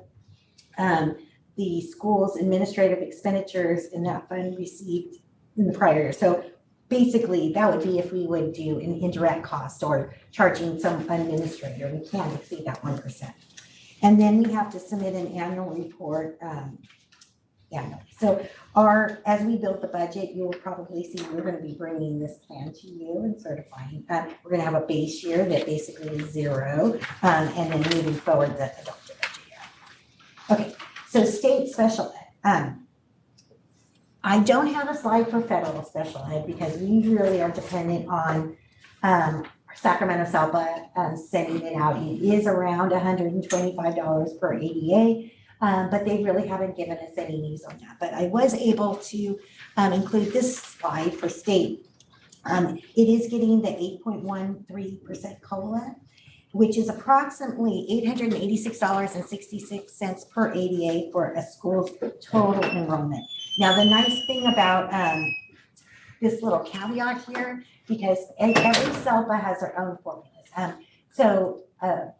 the school's administrative expenditures in that fund received in the prior year. So basically, that would be if we would do an indirect cost or charging some administrator. We can't exceed that 1%. And then we have to submit an annual report annually. So as we build the budget, you will probably see we're going to be bringing this plan to you and certifying. We're going to have a base year that basically is 0, and then moving forward the adopted budget year. Okay, so state special ed. I don't have a slide for federal special ed because we really are dependent on Sacramento SELPA sending it out. It is around $125 per ADA, but they really haven't given us any news on that. But I was able to include this slide for state. It is getting the 8.13% COLA, which is approximately $886.66 per ADA for a school's total enrollment. Now, the nice thing about this little caveat here, because every SELPA has their own formulas. So a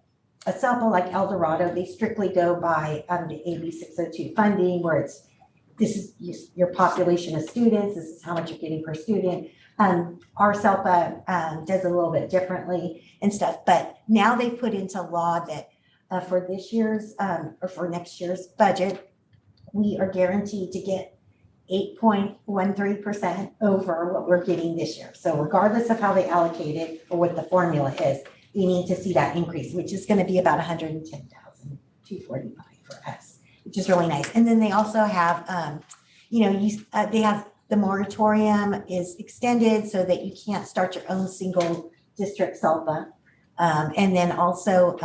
SELPA like El Dorado, they strictly go by the AB 602 funding, where this is your population of students, this is how much you're getting per student. Our SELPA does a little bit differently and stuff, but now they put into law that for this year's or for next year's budget, we are guaranteed to get 8.13% over what we're getting this year. So regardless of how they allocate it or what the formula is, we need to see that increase, which is gonna be about 110,245 for us, which is really nice. And then they also have, they have the moratorium is extended so that you can't start your own single district SELPA. And then also,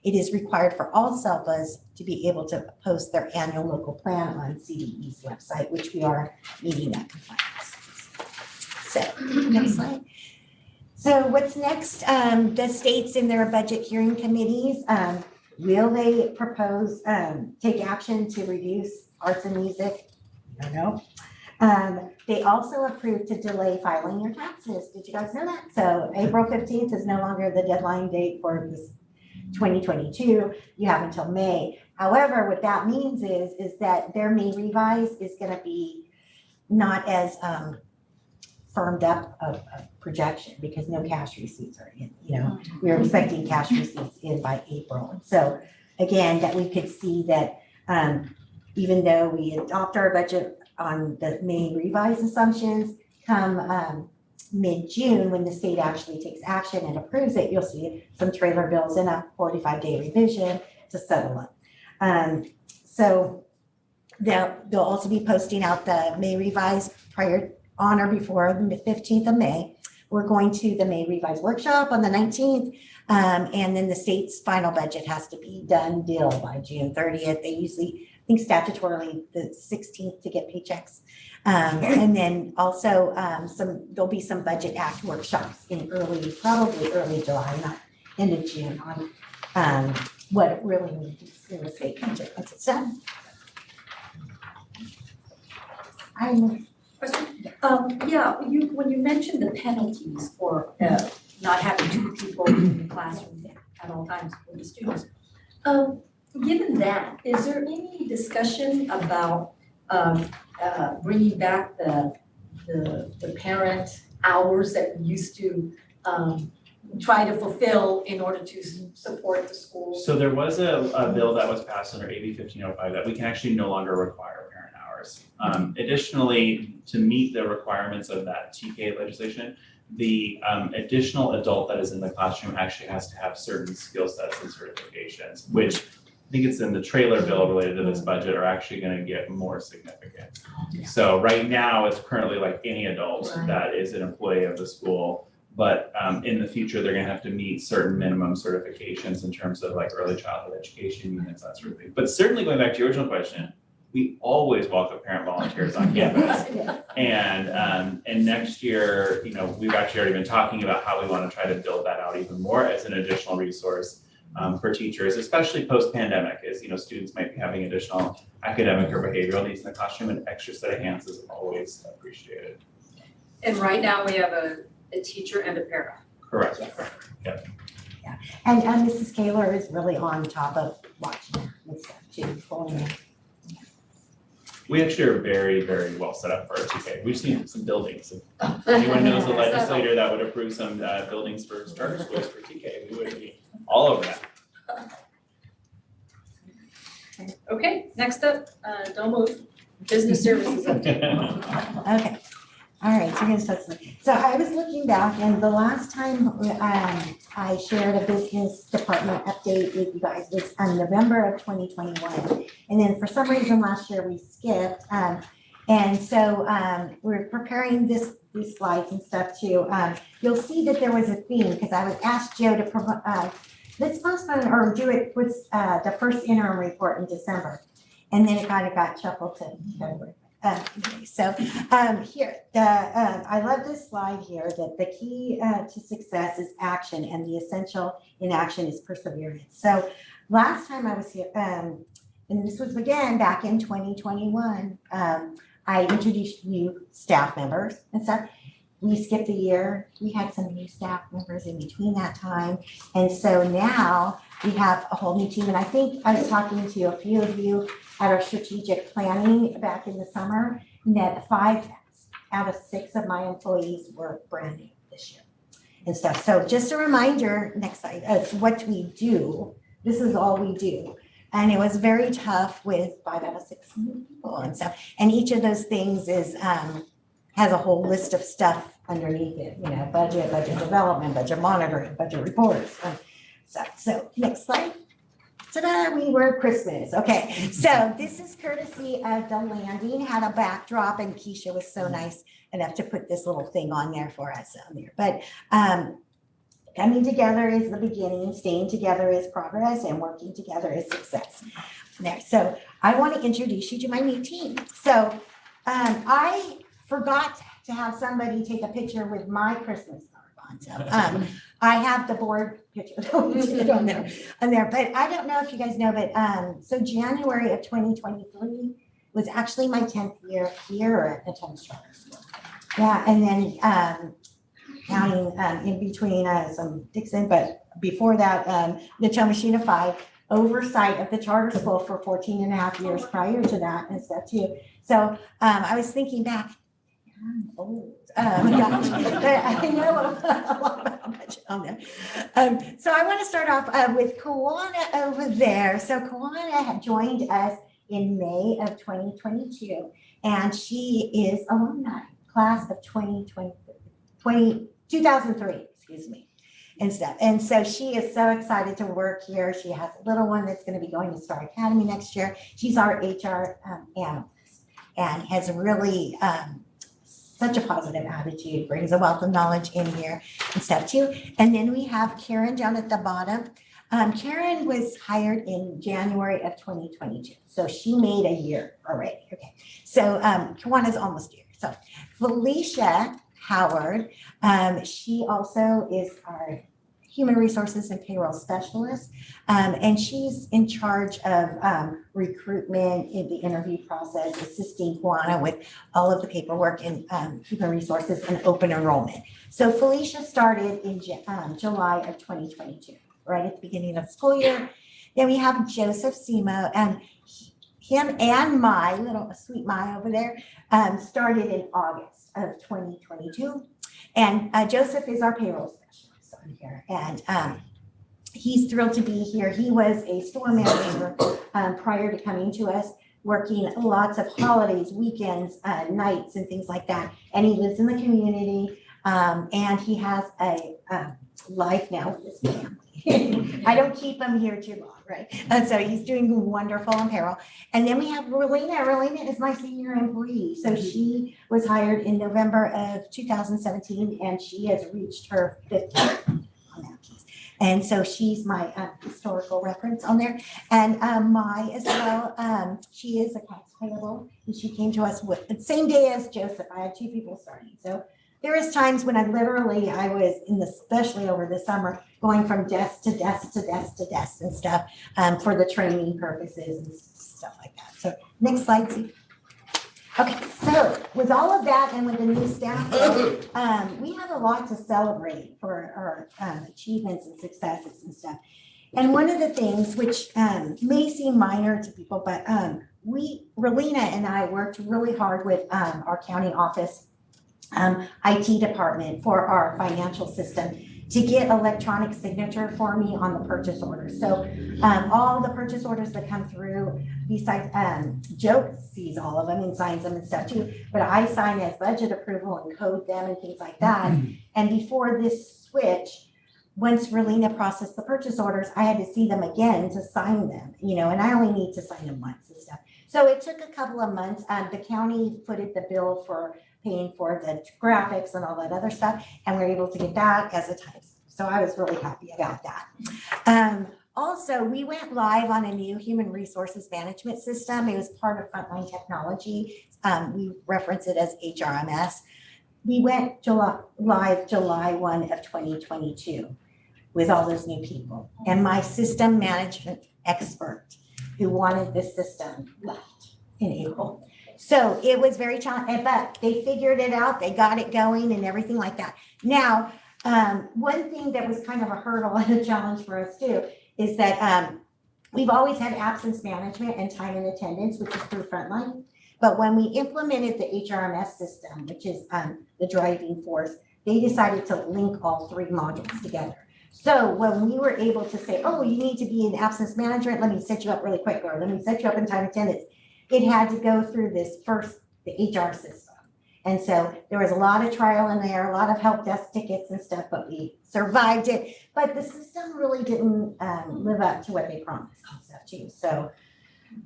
it is required for all SELPAs to be able to post their annual local plan on CDE's website, which we are meeting that compliance. So, next slide. So what's next? The states in their budget hearing committees, will they propose, take action to reduce arts and music? I don't know. They also approved to delay filing your taxes. Did you guys know that? So April 15th is no longer the deadline date for this 2022. You have until May. However, what that means is that their May revise is going to be not as firmed up of projection because no cash receipts are in. We're expecting cash receipts in by April. So again, that we could see that even though we adopt our budget on the May revised assumptions, come mid-June, when the state actually takes action and approves it, you'll see some trailer bills and a 45-day revision to settle them. So they'll also be posting out the May revised prior on or before the 15th of May. We're going to the May revised workshop on the 19th, and then the state's final budget has to be done deal by June 30th. They usually, I think statutorily, the 16th to get paychecks. And then also there'll be some Budget Act workshops in probably early July, not end of June, on what it really means in the state budget once it's done. When you mentioned the penalties for not having two people in the classroom at all times for the students, given that, is there any discussion about bringing back the parent hours that we used to try to fulfill in order to support the school? So there was a bill that was passed under AB 1505 that we can actually no longer require parent hours. Additionally, to meet the requirements of that TK legislation, the additional adult that is in the classroom actually has to have certain skill sets and certifications, which I think it's in the trailer bill related to this budget are actually going to get more significant. So right now, it's currently like any adult that is an employee of the school. But in the future, they're going to have to meet certain minimum certifications in terms of like early childhood education units, that sort of thing. But certainly going back to your original question, we always welcome parent volunteers on campus. And next year, we've actually already been talking about how we want to try to build that out even more as an additional resource for teachers, especially post-pandemic, as students might be having additional academic or behavioral needs in the classroom. An extra set of hands is always appreciated. And right now we have a teacher and a para. Correct. Yes. Yep. Yeah, and Mrs. Kaler is really on top of watching that and stuff too, pulling in. We actually are very, very well set up for our TK. We just need some buildings. If anyone knows a legislator that would approve some buildings for charter schools for TK, we would be all over that. Okay, next up, don't move, business services update. Okay, all right, so I was looking back and the last time I shared a business department update with you guys was in November of 2021. And then for some reason last year we skipped. And so we're preparing these slides and stuff too. You'll see that there was a theme because I would ask Joe to let's postpone or do it with the first interim report in December. And then it kind of got shuffled to February. Here, I love this slide here that the key to success is action and the essential in action is perseverance. So last time I was here, and this was again back in 2021, I introduced new staff members and stuff. We skipped a year. We had some new staff members in between that time. And so now we have a whole new team. And I think I was talking to a few of you at our strategic planning back in the summer, and that 5 out of 6 of my employees were brand new this year and stuff. So just a reminder, next slide, of what we do. This is all we do. And it was very tough with 5 out of 6 people and stuff. And each of those things is has a whole list of stuff underneath it, budget development, budget monitoring, budget reports. So next slide. Ta-da, we were Christmas. Okay, so this is courtesy of the landing, had a backdrop, and Keisha was so nice enough to put this little thing on there for us on there. But coming together is the beginning, staying together is progress, and working together is success. There. So I want to introduce you to my new team. So I forgot to have somebody take a picture with my Christmas scarf on. So I have the board picture on there, but I don't know if you guys know, but so January of 2023 was actually my 10th year here at the Thomas Charter School. Yeah, and then counting in between some Dixon, but before that, the Thomas Unified oversight of the charter school for 14 and a half years prior to that and stuff too. So I was thinking back, I'm old, but I know a lot about budget on there. So I want to start off with Kawana over there. So Kawana had joined us in May of 2022, and she is alumni, class of 2003, excuse me, and stuff. And so she is so excited to work here. She has a little one that's going to be going to Star Academy next year. She's our HR analyst and has really such a positive attitude, brings a wealth of knowledge in here and stuff too. And then we have Karen down at the bottom. Karen was hired in January of 2022. So she made a year already. Okay. So Kawana's almost a year. So Felicia Howard, she also is our human resources and payroll specialist. And she's in charge of recruitment in the interview process, assisting Kawana with all of the paperwork and human resources and open enrollment. So Felicia started in July of 2022, right at the beginning of the school year. Then we have Joseph Simo, and him and my little sweet Mai over there started in August of 2022. And Joseph is our payroll specialist on here. And he's thrilled to be here. He was a store manager prior to coming to us, working lots of holidays, weekends, nights, and things like that. And he lives in the community, and he has a life now with his family. I don't keep him here too long, right? And so he's doing wonderful in payroll. And then we have Rolina. Rolina is my senior employee. So she was hired in November of 2017, and she has reached her 5th year on that piece. And so she's my historical reference on there. And Mai as well, she is a accounts payable, and she came to us with the same day as Joseph. I had 2 people starting. So there is times when I was especially over the summer, going from desk to desk to desk to desk and stuff for the training purposes and stuff like that. So next slide, please. Okay, so with all of that and with the new staff, we have a lot to celebrate for our achievements and successes and stuff. And one of the things which may seem minor to people, but Rolina and I worked really hard with our county office IT department for our financial system to get electronic signature for me on the purchase orders. So all the purchase orders that come through, besides Joe sees all of them and signs them and stuff too, but I sign as budget approval and code them and things like that. And before this switch, once Rolina processed the purchase orders, I had to see them again to sign them, and I only need to sign them once and stuff. So it took a couple of months. The county footed the bill for paying for the graphics and all that other stuff, and we were able to get that as a time. So I was really happy about that. Also, we went live on a new human resources management system. It was part of Frontline Technology. We reference it as HRMS. We went live July 1 of 2022 with all those new people. And my system management expert who wanted this system left in April. So it was very challenging, but they figured it out. They got it going and everything like that. Now, one thing that was kind of a hurdle and a challenge for us too is that we've always had absence management and time and attendance, which is through Frontline. But when we implemented the HRMS system, which is the driving force, they decided to link all 3 modules together. So when we were able to say, oh, you need to be in absence management, let me set you up really quick, or let me set you up in time attendance, it had to go through this first, the HR system. And so there was a lot of trial in there, a lot of help desk tickets and stuff, but we survived it. But the system really didn't live up to what they promised and stuff too. So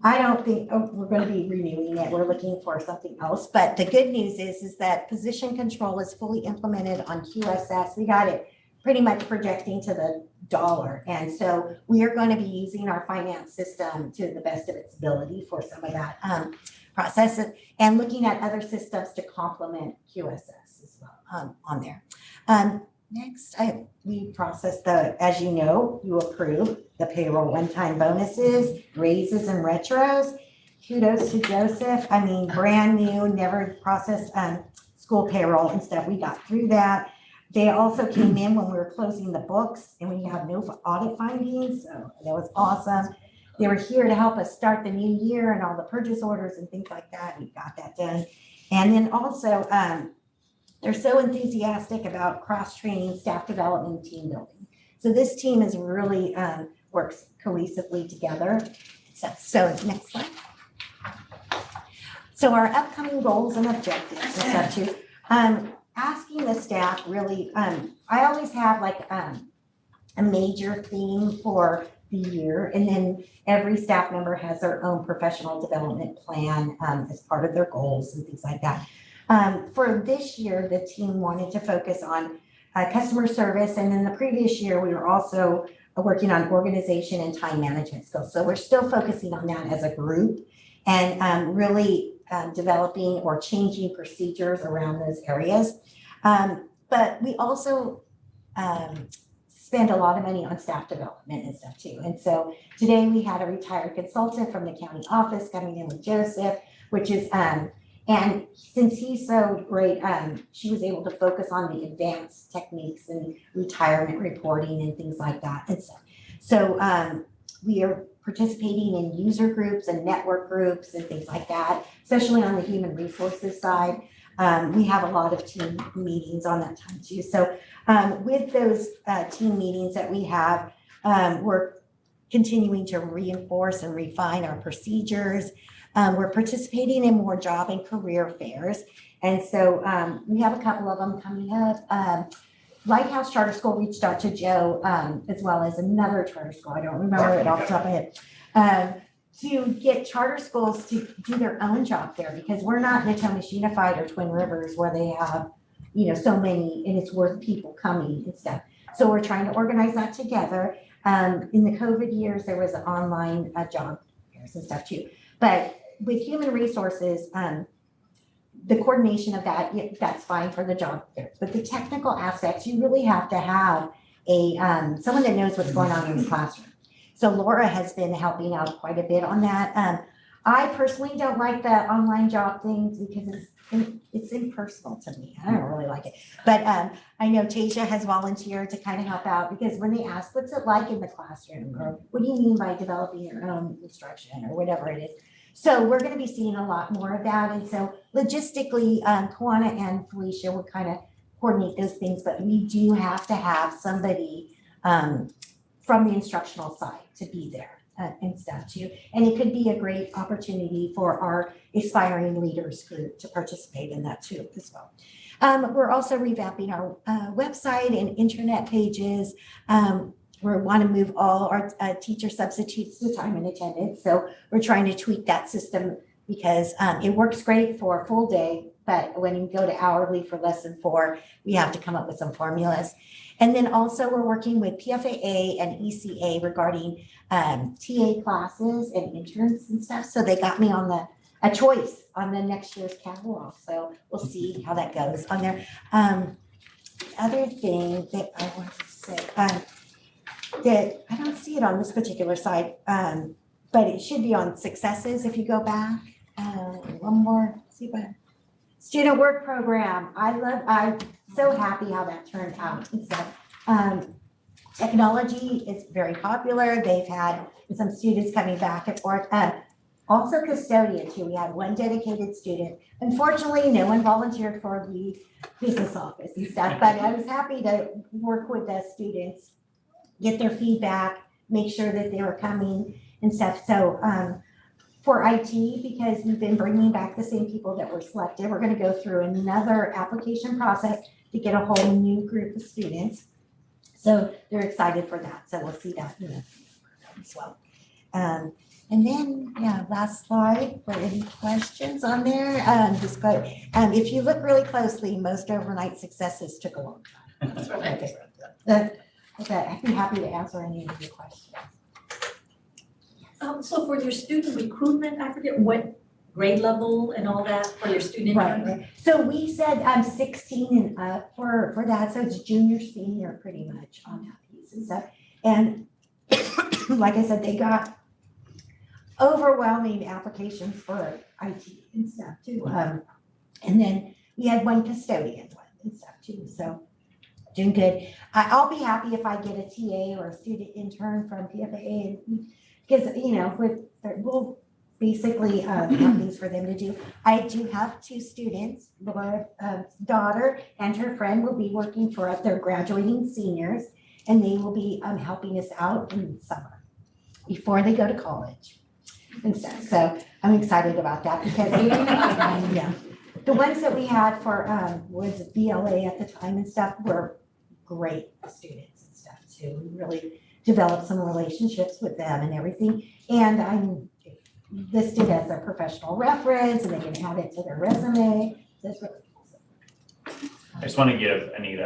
I don't think we're going to be renewing it. We're looking for something else. But the good news is that position control is fully implemented on QSS. We got it pretty much projecting to the dollar. And so we are going to be using our finance system to the best of its ability for some of that process and looking at other systems to complement QSS as well on there. Next, we processed as you know, you approved the payroll one-time bonuses, raises and retros. Kudos to Joseph. I mean, brand new, never processed school payroll and stuff. We got through that. They also came in when we were closing the books and we had no audit findings, so that was awesome. They were here to help us start the new year and all the purchase orders and things like that. We got that done. And then also, they're so enthusiastic about cross-training, staff development, team building. So this team is really works cohesively together. So next slide. So our upcoming goals and objectives and stuff too. Asking the staff really, I always have like a major theme for the year, and then every staff member has their own professional development plan as part of their goals and things like that. For this year, the team wanted to focus on customer service, and then the previous year, we were also working on organization and time management skills. So we're still focusing on that as a group and really developing or changing procedures around those areas. But we also spend a lot of money on staff development and stuff too. And so today we had a retired consultant from the county office coming in with Joseph, which is, and since he's so great, she was able to focus on the advanced techniques and retirement reporting and things like that and stuff. So we are participating in user groups and network groups and things like that, especially on the human resources side. We have a lot of team meetings on that time too. So with those team meetings that we have, we're continuing to reinforce and refine our procedures. We're participating in more job and career fairs. And so we have a couple of them coming up. Lighthouse Charter School reached out to Joe, as well as another charter school, I don't remember it off the top of my head, to get charter schools to do their own job fair, because we're not Natomas Unified or Twin Rivers where they have, so many and it's worth people coming and stuff. So we're trying to organize that together. In the COVID years, there was an online job fairs and stuff too. But with human resources, the coordination of that, that's fine for the job fairs. But the technical aspects, you really have to have someone that knows what's going on in the classroom. So Laura has been helping out quite a bit on that. I personally don't like the online job things because it's impersonal to me. I don't really like it. But I know Tasia has volunteered to kind of help out, because when they ask, what's it like in the classroom? Or what do you mean by developing your own instruction or whatever it is? So we're going to be seeing a lot more of that. And so logistically, Kawana and Felicia will kind of coordinate those things, but we do have to have somebody from the instructional side to be there and stuff too. And it could be a great opportunity for our aspiring leaders group to participate in that too as well. We're also revamping our website and internet pages. We want to move all our teacher substitutes to time and attendance. So we're trying to tweak that system because it works great for a full day, but when you go to hourly for lesson 4, we have to come up with some formulas. And then also we're working with PFAA and ECA regarding TA classes and interns and stuff. So they got me on a choice on the next year's catalog. So we'll see how that goes on there. Other thing that I want to say, that I don't see it on this particular side, but it should be on successes if you go back. One more, see if I, student work program. I'm so happy how that turned out and stuff. Technology is very popular. They've had some students coming back and forth. Also custodian too. We had one dedicated student. Unfortunately, no one volunteered for the business office and stuff, but I was happy to work with the students, get their feedback, make sure that they were coming and stuff. So for IT, because we've been bringing back the same people that were selected. We're gonna go through another application process to get a whole new group of students. So they're excited for that, so we'll see that as well. And then, last slide, were any questions on there? Just go, if you look really closely, most overnight successes took a long time. That's right. Okay, I'd be happy to answer any of your questions. So for your student recruitment, I forget what grade level and all that for your student. Right, so we said 16 and up for that, so it's junior, senior pretty much on that piece and stuff. And like I said, they got overwhelming applications for IT and stuff too. And then we had one custodian one and stuff too, so doing good. I'll be happy if I get a TA or a student intern from PFAA, because, we'll basically have things for them to do. I do have 2 students, Laura's daughter and her friend will be working for they're graduating seniors, and they will be helping us out in the summer before they go to college and stuff. So I'm excited about that because the ones that we had for was BLA at the time and stuff were great students and stuff too. We really developed some relationships with them and everything. And I'm listed as a professional reference, and they can add it to their resume. That's really awesome. I just want to give Anita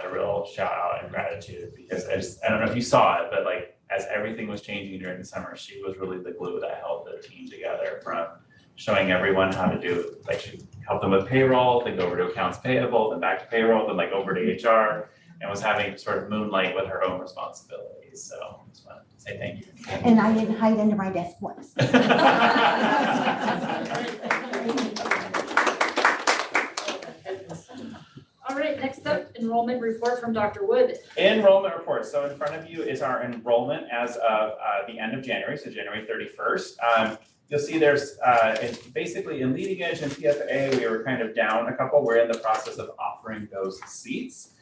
a real shout out and gratitude, because I don't know if you saw it, but like as everything was changing during the summer, she was really the glue that held the team together, from showing everyone how to do, like she helped them with payroll, then go over to accounts payable, then back to payroll, then like over to HR, and was having to sort of moonlight with her own responsibilities. So I just want to say thank you. And I didn't hide under my desk once. All right, next up, enrollment report from Dr. Wood. Enrollment report. So in front of you is our enrollment as of the end of January, so January 31st. You'll see there's, it's basically in leading edge and PFA, we were kind of down a couple. We're in the process of offering those seats.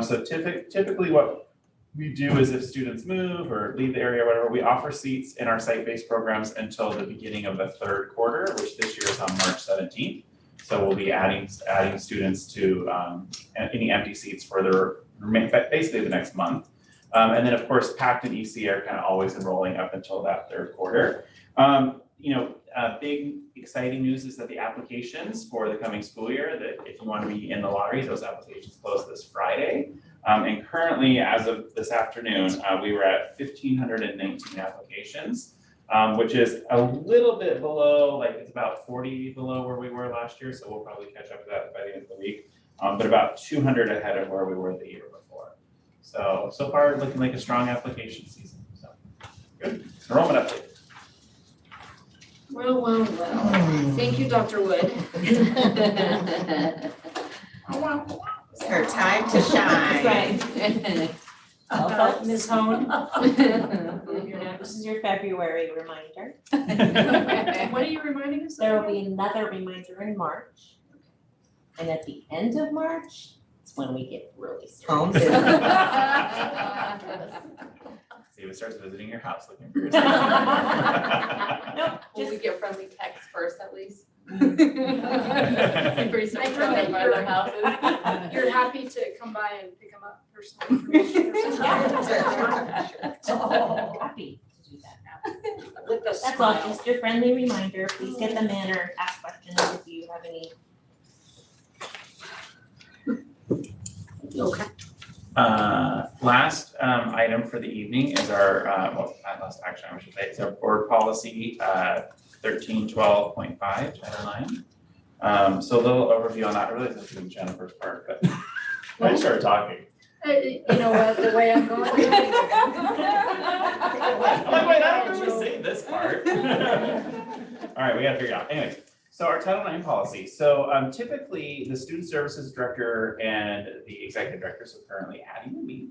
So typically what we do is if students move or leave the area or whatever, we offer seats in our site-based programs until the beginning of the 3rd quarter, which this year is on March 17th. So we'll be adding students to any empty seats for basically the next month. And then of course, PACT and EC are kind of always enrolling up until that 3rd quarter. Big exciting news is that the applications for the coming school year, that if you want to be in the lottery, those applications close this Friday. And currently, as of this afternoon, we were at 1,519 applications, which is a little bit below, like it's about 40 below where we were last year. So we'll probably catch up to that by the end of the week, but about 200 ahead of where we were the year before. So far looking like a strong application season. So good. Enrollment update. Well. Thank you, Dr. Wood. It's her time to shine. Right. Ms. Hone. This is your February reminder. What are you reminding us of? There will be another reminder in March. And at the end of March, it's when we get really serious. See if it starts visiting your house looking for your Nope, Will we just get friendly text first at least? I heard that you're happy to come by and pick them up personally. happy to do that. With a That's all, smile. just your friendly reminder. Please get them in or ask questions if you have any. Okay. Last item for the evening is our, not last action, I should say, is our board policy 1312.5, Title IX. So a little overview on that. I really was doing Jennifer's part, but I just started talking. You know what, the way I'm going. I'm like, wait, I don't remember saying this part. All right, we gotta figure it out. Anyways, so our Title IX policy. So typically the student services director and the executive director, so currently Addie and me,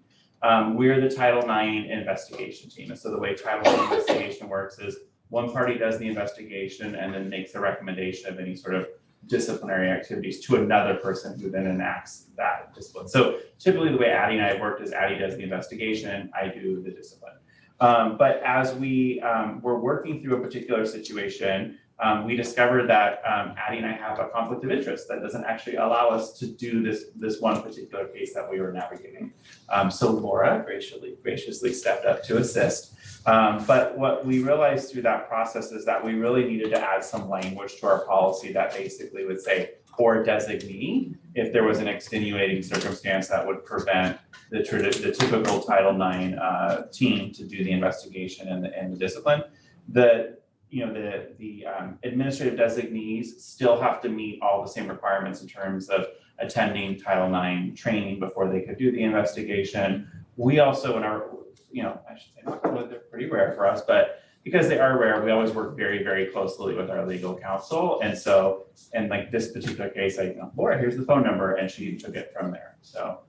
we're the Title IX investigation team. And so the way Title IX investigation works is one party does the investigation and then makes a recommendation of any sort of disciplinary activities to another person who then enacts that discipline. So typically the way Addie and I have worked is Addie does the investigation, I do the discipline. But as we were working through a particular situation, we discovered that Addie and I have a conflict of interest that doesn't actually allow us to do this one particular case that we were navigating. So Laura graciously stepped up to assist. But what we realized through that process is that we really needed to add some language to our policy that basically would say, or designee, if there was an extenuating circumstance that would prevent the typical Title IX team to do the investigation and the discipline. The administrative designees still have to meet all the same requirements in terms of attending Title IX training before they could do the investigation. We also, in our, I should say, they're pretty rare for us, but because they are rare, we always work very, very closely with our legal counsel. And so, in like this particular case, Laura, here's the phone number, and she took it from there. So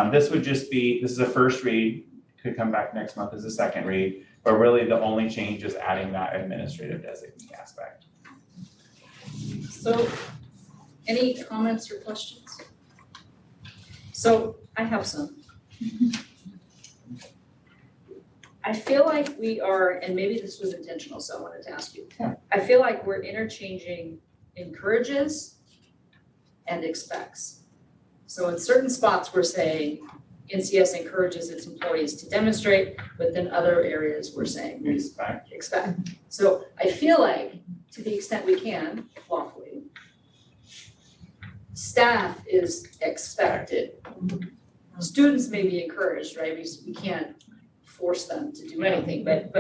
this would just be, this is a first read, could come back next month as a second read, but really the only change is adding that administrative designee aspect. So, any comments or questions? So, I have some. I feel like we are, and maybe this was intentional, so I wanted to ask you. I feel like we're interchanging encourages and expects. So in certain spots, we're saying NCS encourages its employees to demonstrate, but then other areas we're saying expect. So I feel like, to the extent we can, lawfully, staff is expected. Students may be encouraged, right? We can't force them to do anything, but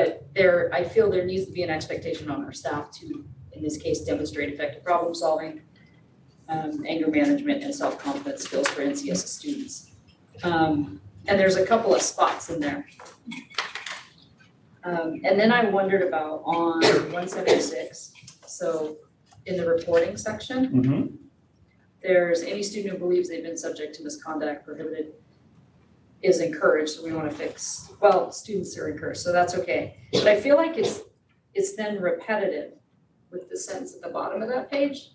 I feel there needs to be an expectation on our staff to, in this case, demonstrate effective problem solving, anger management, and self-confidence skills for NCS students. And there's a couple of spots in there. And then I wondered about on 176, so in the reporting section, there's any student who believes they've been subject to misconduct, prohibited, is encouraged, so we want to fix, well, students are encouraged, so that's okay. But I feel like it's then repetitive with the sentence at the bottom of that page.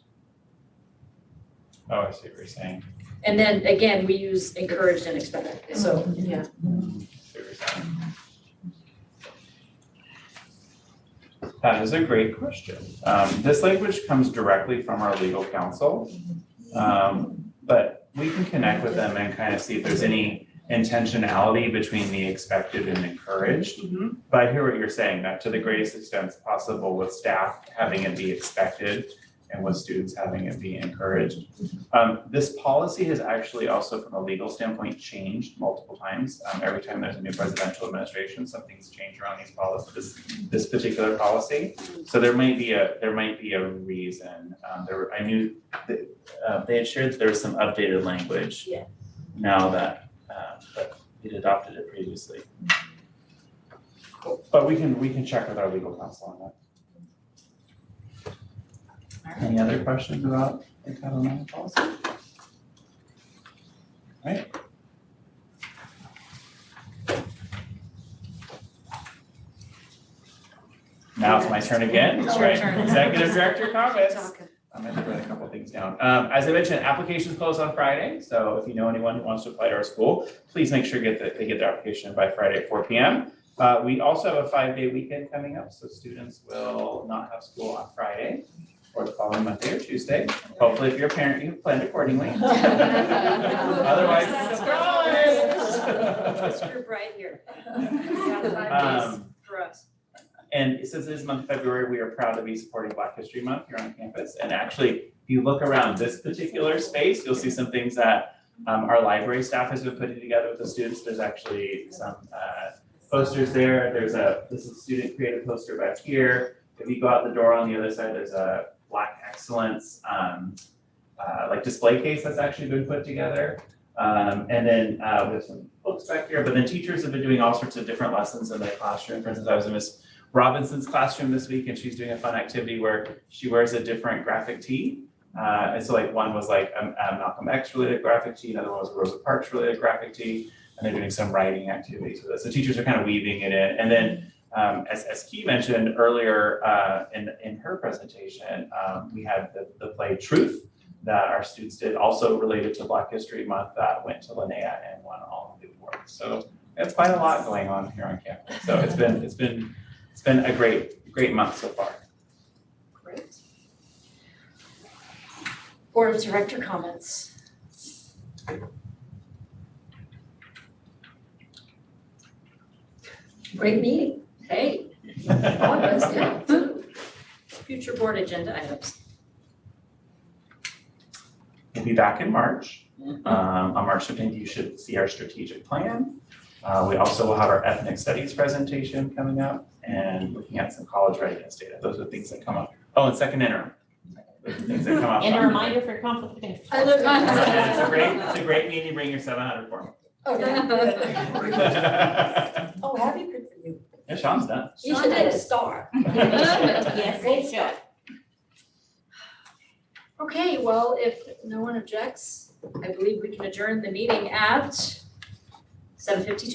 Oh, I see what you're saying. And then again, we use encouraged and expected, so. Yeah. I see what you're saying. That is a great question. This language comes directly from our legal counsel, but we can connect with them and kind of see if there's any intentionality between the expected and encouraged. But I hear what you're saying, that to the greatest extent possible with staff having it be expected and with students having it be encouraged. This policy has actually also, from a legal standpoint, changed multiple times. Every time there's a new presidential administration, some things change around these policies, this particular policy. So there might be a reason. I knew that they had shared that there was some updated language. Yeah. Now that but it adopted it previously. But we can check with our legal counsel on that. Any other questions about the Title IX policy? Right. Now it's my turn again, that's right. Executive Director comments. I'm going to write a couple things down. As I mentioned, applications close on Friday. So if you know anyone who wants to apply to our school, please make sure they get their application by Friday at 4 p.m. We also have a 5-day weekend coming up. So students will not have school on Friday or the following Monday or Tuesday. Hopefully, if you're a parent, you have planned accordingly. Otherwise, This group right here. Got 5 days for us. And since this month of February, we are proud to be supporting Black History Month here on campus. And actually, if you look around this particular space, you'll see some things that our library staff has been putting together with the students. There's actually some posters there. This is a student created poster back here. If you go out the door on the other side, there's a Black Excellence like display case that's actually been put together. And then we have some books back here, but then teachers have been doing all sorts of different lessons in their classroom. For instance, I was in Miss Robinson's classroom this week, and she's doing a fun activity where she wears a different graphic tee. And so like one was like a Malcolm X related graphic tee, another one was a Rosa Parks related graphic tee, and they're doing some writing activities with it. So teachers are kind of weaving it in. And then as Key mentioned earlier in her presentation, we had the play Truth that our students did, also related to Black History Month, that went to Linnea and won all of the awards. So it's quite a lot going on here on campus. So it's been a great month so far. Great. Board of Director comments. Great meeting. Hey, Progress, yeah. future board agenda items. We'll be back in March. On March 15th, you should see our strategic plan. We also will have our ethnic studies presentation coming up and looking at some college readiness data. Those are things that come up. Oh, and second interim. Those are things that come up. And a reminder for conflict of interest. I look- It's a great meeting, bring your 700 form. Oh, happy good for you. Yeah, Sean's done. You should get a star. Yes, they should. Okay, well, if no one objects, I believe we can adjourn the meeting at 7:52.